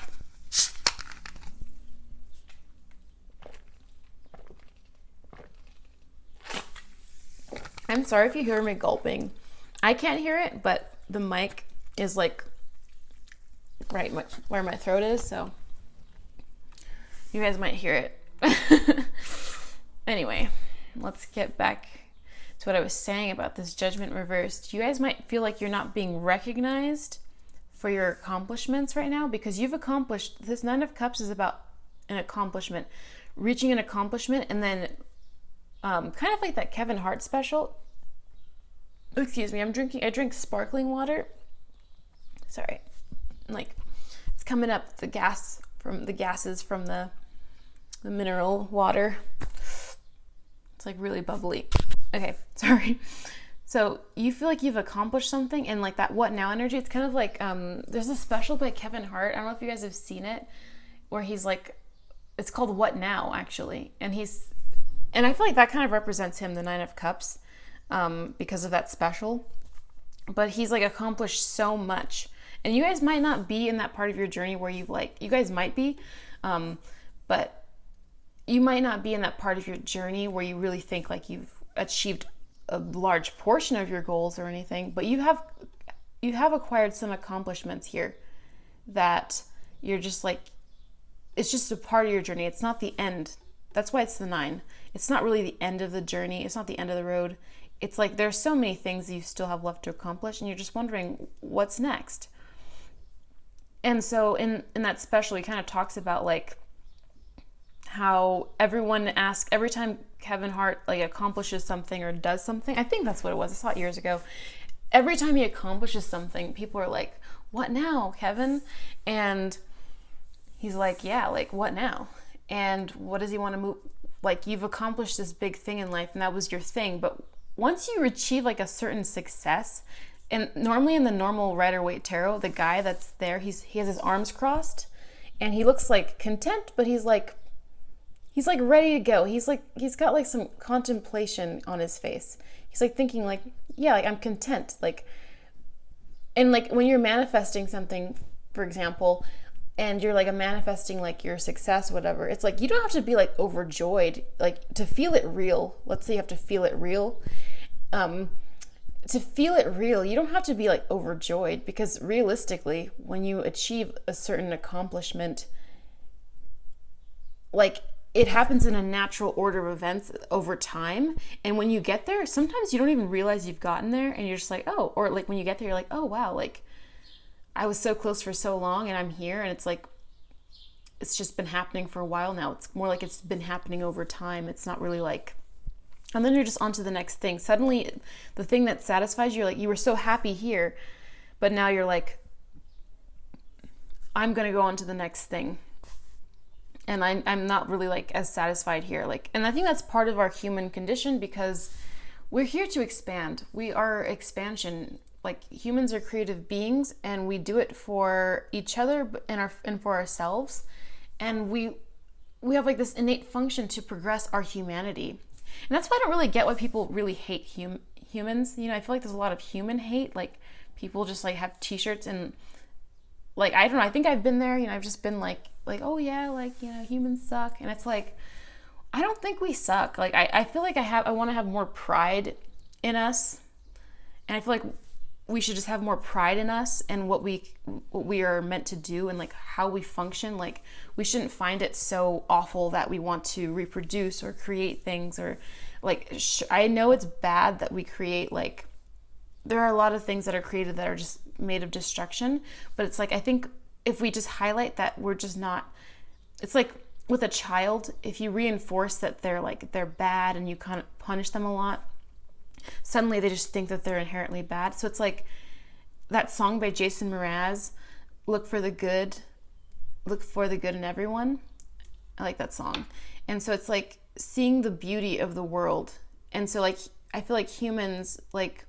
I'm sorry if you hear me gulping. I can't hear it, but the mic is like right where my throat is, so you guys might hear it. Anyway, let's get back to what I was saying about this Judgment reversed. You guys might feel like you're not being recognized for your accomplishments right now, because you've accomplished. This Nine of Cups is about an accomplishment. reaching an accomplishment, and then kind of like that Kevin Hart special. Excuse me, I drink sparkling water. Sorry. Like, it's coming up, the gases from the mineral water. It's like really bubbly. Okay, sorry. So you feel like you've accomplished something, and like that what now energy, it's kind of like, there's a special by Kevin Hart, I don't know if you guys have seen it, where he's like, it's called What Now, actually. And I feel like that kind of represents him, the Nine of Cups, because of that special. But he's like accomplished so much. And you guys might not be in that part of your journey where you guys might be, but you might not be in that part of your journey where you really think like you've achieved a large portion of your goals or anything, but you have acquired some accomplishments here that you're just like, it's just a part of your journey. It's not the end. That's why it's the 9. It's not really the end of the journey. It's not the end of the road. It's like there's so many things you still have left to accomplish, and you're just wondering what's next. And so in that special, he kind of talks about like how everyone asks, every time Kevin Hart like accomplishes something or does something, I think that's what it was, I saw it years ago. Every time he accomplishes something, people are like, what now, Kevin? And he's like, yeah, like what now? And what does he want to move? Like, you've accomplished this big thing in life, and that was your thing. But once you achieve like a certain success, and normally in the normal Rider-Waite Tarot, the guy that's there, he has his arms crossed, and he looks like content, but he's like ready to go. He's got like some contemplation on his face. He's like thinking like, yeah, like I'm content. Like, and like when you're manifesting something, for example, and you're like manifesting like your success, whatever, it's like you don't have to be like overjoyed, like to feel it real. Let's say you have to feel it real. To feel it real, you don't have to be like overjoyed, because realistically, when you achieve a certain accomplishment, like it happens in a natural order of events over time. And when you get there, sometimes you don't even realize you've gotten there, and you're just like, oh, or like when you get there, you're like, oh wow, like I was so close for so long and I'm here. And it's like, it's just been happening for a while now. It's more like it's been happening over time. It's not really like, and then you're just on to the next thing. Suddenly the thing that satisfies you, like you were so happy here, but now you're like, I'm going to go on to the next thing. And I'm not really like as satisfied here. Like, and I think that's part of our human condition, because we're here to expand. We are expansion. Like, humans are creative beings, and we do it for each other and for ourselves. And we have like this innate function to progress our humanity. And that's why I don't really get why people really hate humans. You know, I feel like there's a lot of human hate. Like, people just like have t-shirts and like, I don't know, I think I've been there, you know, I've just been like, oh yeah, like, you know, humans suck. And it's like, I don't think we suck. Like, I feel like I want to have more pride in us. And I feel like we should just have more pride in us and what we are meant to do, and like how we function. Like, we shouldn't find it so awful that we want to reproduce or create things, or like, I know it's bad that we create, like, there are a lot of things that are created that are just made of destruction, but it's like, I think if we just highlight that we're just not, it's like with a child, if you reinforce that they're bad and you kind of punish them a lot, suddenly they just think that they're inherently bad. So it's like that song by Jason Mraz, look for the good in everyone. I like that song. And so it's like seeing the beauty of the world. And so like, I feel like humans, like,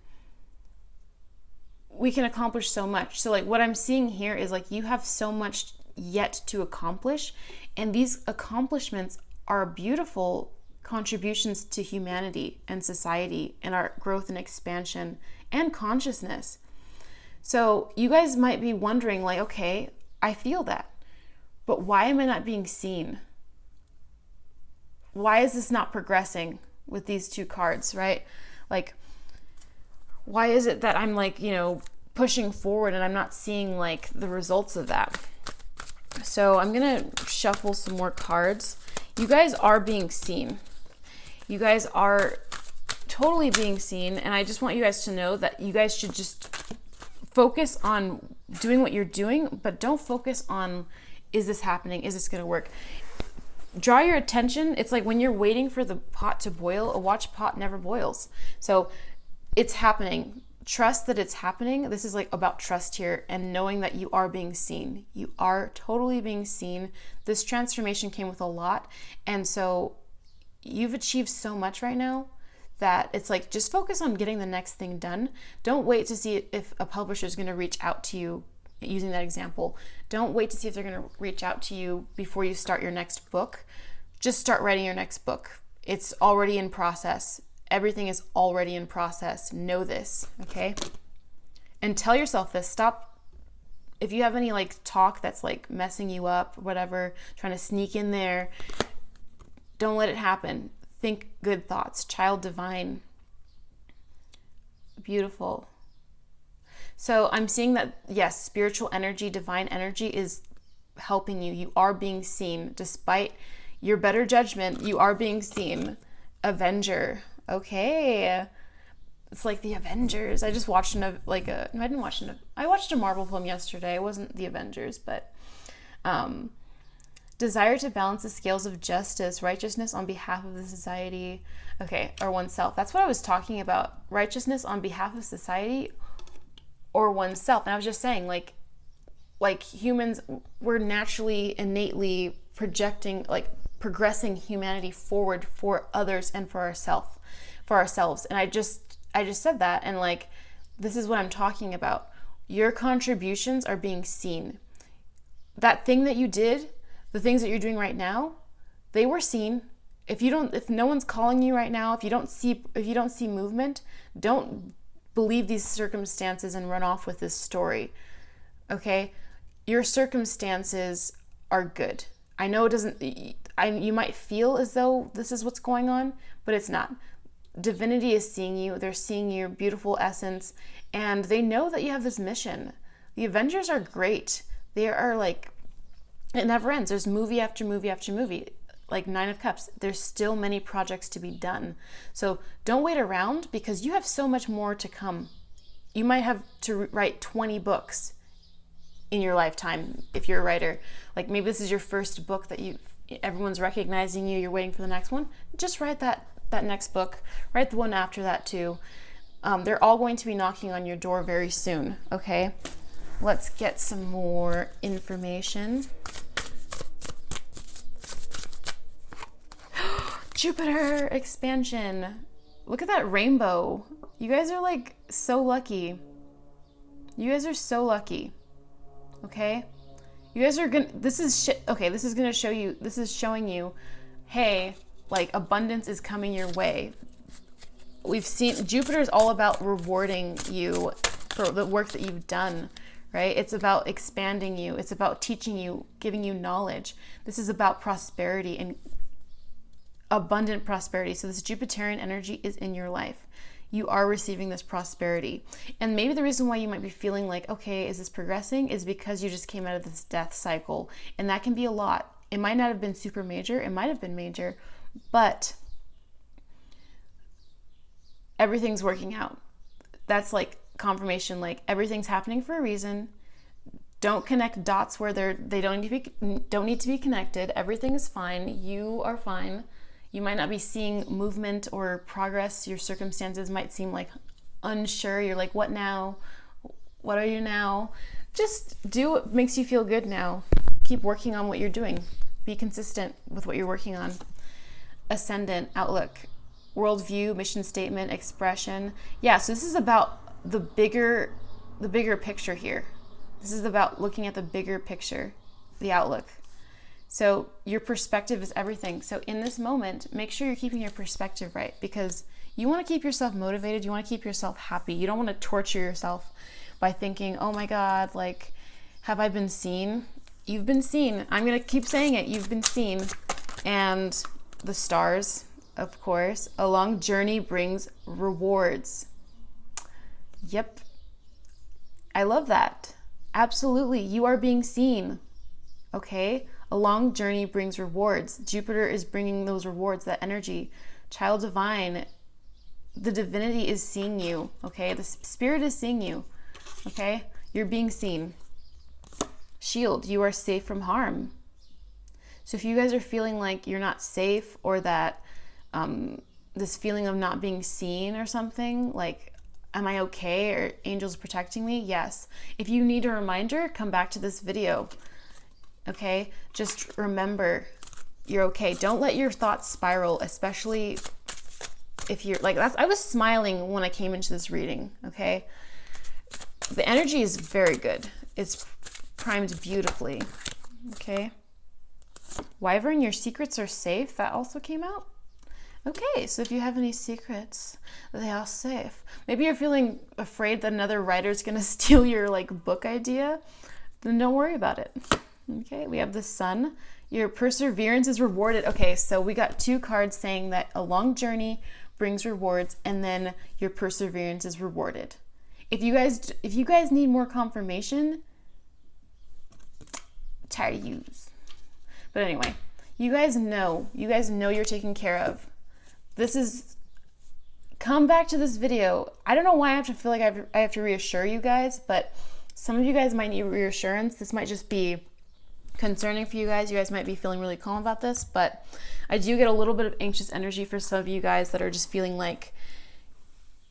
we can accomplish so much. So like what I'm seeing here is like, you have so much yet to accomplish, and these accomplishments are beautiful contributions to humanity and society and our growth and expansion and consciousness. So you guys might be wondering, like, okay, I feel that, but why am I not being seen? Why is this not progressing with these two cards, right? Like, why is it that I'm like, you know, pushing forward and I'm not seeing like the results of that? So I'm gonna shuffle some more cards. You guys are being seen. You guys are totally being seen, and I just want you guys to know that you guys should just focus on doing what you're doing, but don't focus on, is this happening? Is this gonna work? draw your attention. It's like when you're waiting for the pot to boil, a watch pot never boils. So it's happening. Trust that it's happening. This is like about trust here and knowing that you are being seen. You are totally being seen. This transformation came with a lot. And so you've achieved so much right now that it's like, just focus on getting the next thing done. Don't wait to see if a publisher is going to reach out to you. Using that example, don't wait to see if they're going to reach out to you before you start your next book. Just start writing your next book. It's already in process. Everything is already in process. Know this, okay? And tell yourself this. Stop. If you have any like talk that's like messing you up, whatever, trying to sneak in there, don't let it happen. Think good thoughts. Child divine. Beautiful. So I'm seeing that, yes, spiritual energy, divine energy is helping you. You are being seen. Despite your better judgment, you are being seen. Avenger. Okay. It's like the Avengers. I just watched I watched a Marvel film yesterday. It wasn't the Avengers, but desire to balance the scales of justice, righteousness on behalf of the society. Okay, or oneself. That's what I was talking about. Righteousness on behalf of society or oneself. And I was just saying, like humans, we're naturally, innately progressing humanity forward for others and for ourselves. And I just said that, and like, this is what I'm talking about. Your contributions are being seen. That thing that you did, the things that you're doing right now, they were seen. If no one's calling you right now, if you don't see movement, don't believe these circumstances and run off with this story. Okay? Your circumstances are good. I know it doesn't, you might feel as though this is what's going on, but it's not. Divinity is seeing you. They're seeing your beautiful essence, and they know that you have this mission. The Avengers are great. They are like, it never ends. There's movie after movie after movie. Like Nine of Cups, there's still many projects to be done. So don't wait around, because you have so much more to come. You might have to write 20 books in your lifetime if you're a writer. Like maybe this is your first book that everyone's recognizing you, you're waiting for the next one. Just write that next book. Write the one after that too. They're all going to be knocking on your door very soon, okay? Let's get some more information. Jupiter expansion. Look at that rainbow. You guys are like so lucky. You guys are so lucky. Okay? You guys are gonna, this is showing you, hey, like abundance is coming your way. We've seen, Jupiter is all about rewarding you for the work that you've done, right? It's about expanding you. It's about teaching you, giving you knowledge. This is about prosperity and abundant prosperity. So this Jupiterian energy is in your life. You are receiving this prosperity. And maybe the reason why you might be feeling like, okay, is this progressing, is because you just came out of this death cycle. And that can be a lot. It might not have been super major. It might have been major, but everything's working out. That's like confirmation, like everything's happening for a reason. Don't connect dots where they don't need to be connected. Everything is fine. You are fine. You might not be seeing movement or progress. Your circumstances might seem like unsure. You're like, what now? What are you now? Just do what makes you feel good now. Keep working on what you're doing. Be consistent with what you're working on. Ascendant, outlook, worldview, mission statement, expression. Yeah, so this is about the bigger picture here. This is about looking at the bigger picture, the outlook. So your perspective is everything. So in this moment, make sure you're keeping your perspective right, because you want to keep yourself motivated. You want to keep yourself happy. You don't want to torture yourself by thinking, oh my God, like, have I been seen? You've been seen. I'm going to keep saying it. You've been seen. And the stars, of course, a long journey brings rewards. Yep. I love that. Absolutely. You are being seen. Okay? A long journey brings rewards. Jupiter is bringing those rewards, that energy. Child divine, the divinity is seeing you, okay? The spirit is seeing you, okay? You're being seen. Shield, you are safe from harm. So if you guys are feeling like you're not safe, or that this feeling of not being seen or something, like, am I okay? Or angels protecting me? Yes. If you need a reminder, come back to this video. Okay? Just remember, you're okay. Don't let your thoughts spiral, especially if you're like, I was smiling when I came into this reading, okay? The energy is very good. It's primed beautifully, okay? Wyvern, your secrets are safe. That also came out. Okay, so if you have any secrets, they are safe. Maybe you're feeling afraid that another writer's gonna steal your like book idea. Then don't worry about it. Okay, we have the Sun. Your perseverance is rewarded. Okay, so we got 2 cards saying that a long journey brings rewards, and then your perseverance is rewarded. If you guys need more confirmation, tired of yous. But anyway, you guys know you're taken care of. This is, come back to this video. I don't know why I have to feel like I have to reassure you guys, but some of you guys might need reassurance. This might just be concerning for you guys. You guys might be feeling really calm about this, but I do get a little bit of anxious energy for some of you guys that are just feeling like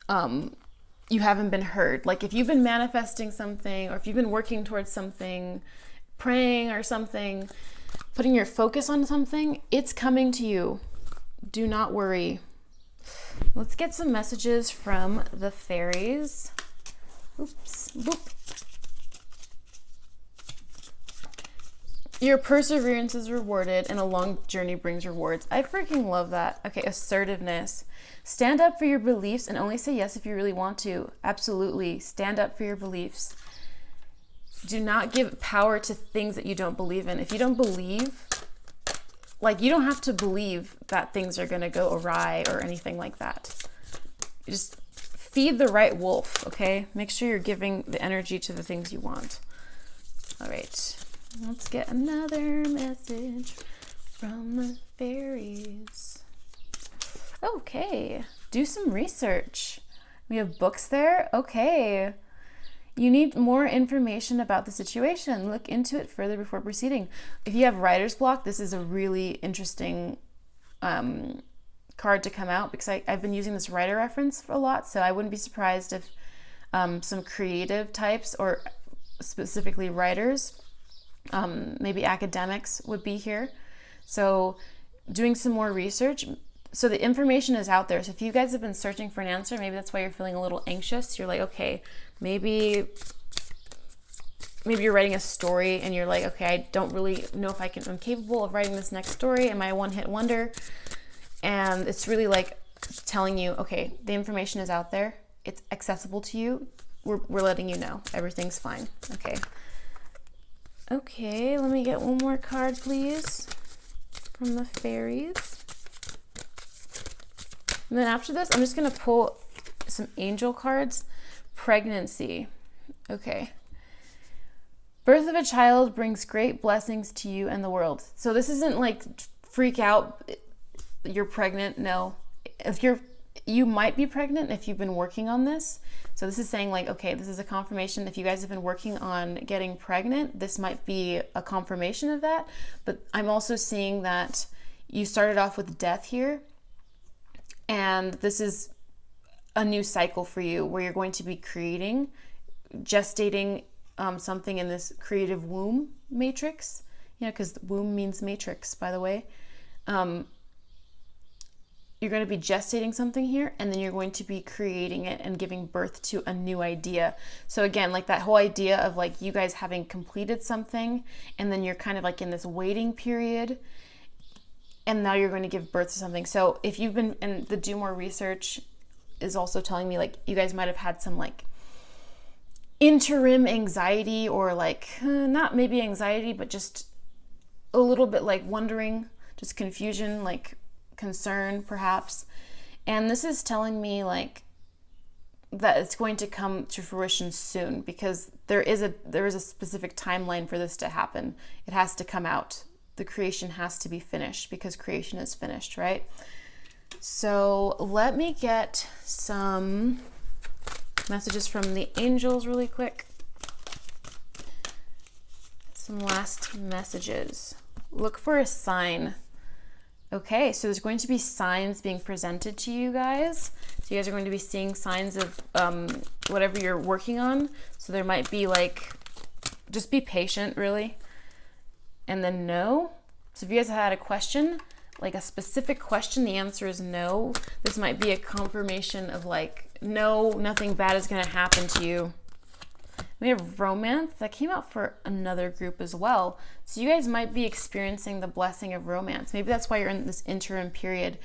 you haven't been heard. Like if you've been manifesting something, or if you've been working towards something, praying or something, putting your focus on something, it's coming to you. Do not worry. Let's get some messages from the fairies. Oops. Boop. Your perseverance is rewarded, and a long journey brings rewards. I freaking love that. Okay, assertiveness. Stand up for your beliefs and only say yes if you really want to. Absolutely. Stand up for your beliefs. Do not give power to things that you don't believe in. If you don't believe, like, you don't have to believe that things are going to go awry or anything like that. You just feed the right wolf, okay? Make sure you're giving the energy to the things you want. All right. Let's get another message from the fairies. Okay, do some research. We have books there. Okay. You need more information about the situation. Look into it further before proceeding. If you have writer's block, this is a really interesting card to come out, because I've been using this writer reference a lot, so I wouldn't be surprised if some creative types, or specifically writers, maybe academics, would be here. So doing some more research. So the information is out there. So if you guys have been searching for an answer, maybe that's why you're feeling a little anxious. You're like, okay, maybe you're writing a story and you're like, okay, I don't really know if I'm capable of writing this next story. Am I a one-hit wonder? And it's really like telling you, okay, the information is out there. It's accessible to you. We're letting you know everything's fine. Okay. Okay, let me get one more card, please, from the fairies. And then after this, I'm just going to pull some angel cards. Pregnancy. Okay. Birth of a child brings great blessings to you and the world. So this isn't like freak out, you're pregnant. No. You might be pregnant if you've been working on this. So this is saying like, okay, this is a confirmation. If you guys have been working on getting pregnant, this might be a confirmation of that. But I'm also seeing that you started off with death here. And this is a new cycle for you where you're going to be gestating something in this creative womb matrix. You know, because womb means matrix, by the way. You're going to be gestating something here, and then you're going to be creating it and giving birth to a new idea. So again, like that whole idea of like you guys having completed something, and then you're kind of like in this waiting period, and now you're going to give birth to something. So if you've been, and the do more research is also telling me like you guys might have had some like interim anxiety, or like not maybe anxiety, but just a little bit like wondering, just confusion, like concern perhaps. And this is telling me like that it's going to come to fruition soon, because there is a specific timeline for this to happen. It has to come out. The creation has to be finished, because creation is finished, right? So let me get some messages from the angels really quick. Some last messages. Look for a sign. Okay, so there's going to be signs being presented to you guys. So you guys are going to be seeing signs of whatever you're working on. So there might be like, just be patient, really. And then no. So if you guys had a question, like a specific question, the answer is no. This might be a confirmation of like, no, nothing bad is going to happen to you. We have romance. That came out for another group as well. So you guys might be experiencing the blessing of romance. Maybe that's why you're in this interim period.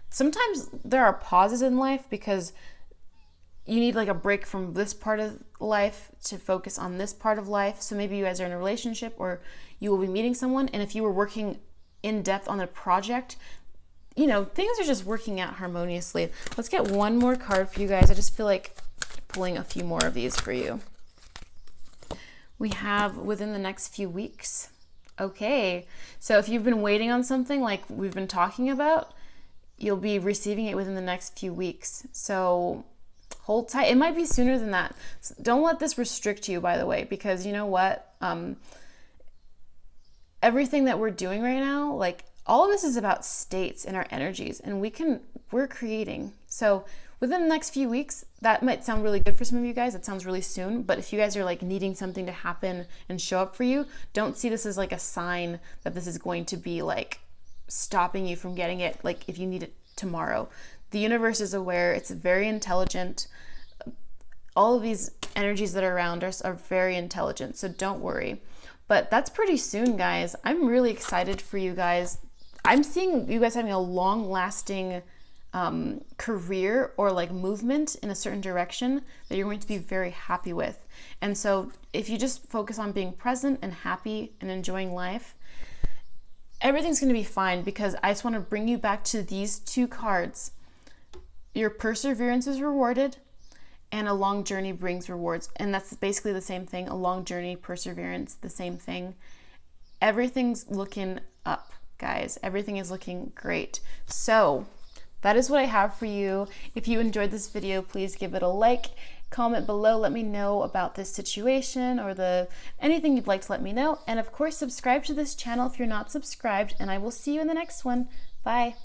Sometimes there are pauses in life because you need like a break from this part of life to focus on this part of life. So maybe you guys are in a relationship or you will be meeting someone. And if you were working in depth on a project, you know, things are just working out harmoniously. Let's get one more card for you guys. I just feel like pulling a few more of these for you. We have within the next few weeks. Okay, so if you've been waiting on something like we've been talking about, you'll be receiving it within the next few weeks. So hold tight. It might be sooner than that. Don't let this restrict you, by the way, because you know what? Everything that we're doing right now, like all of this is about states and our energies, and we're creating. So within the next few weeks, that might sound really good for some of you guys. That sounds really soon. But if you guys are like needing something to happen and show up for you, don't see this as like a sign that this is going to be like stopping you from getting it. Like if you need it tomorrow, the universe is aware. It's very intelligent. All of these energies that are around us are very intelligent. So don't worry. But that's pretty soon, guys. I'm really excited for you guys. I'm seeing you guys having a long-lasting career or like movement in a certain direction that you're going to be very happy with. And so if you just focus on being present and happy and enjoying life, everything's going to be fine, because I just want to bring you back to these two cards. Your perseverance is rewarded and a long journey brings rewards. And that's basically the same thing. A long journey, perseverance, the same thing. Everything's looking up, guys. Everything is looking great. So that is what I have for you. If you enjoyed this video, please give it a like, comment below, let me know about this situation or anything you'd like to let me know. And of course, subscribe to this channel if you're not subscribed, and I will see you in the next one. Bye.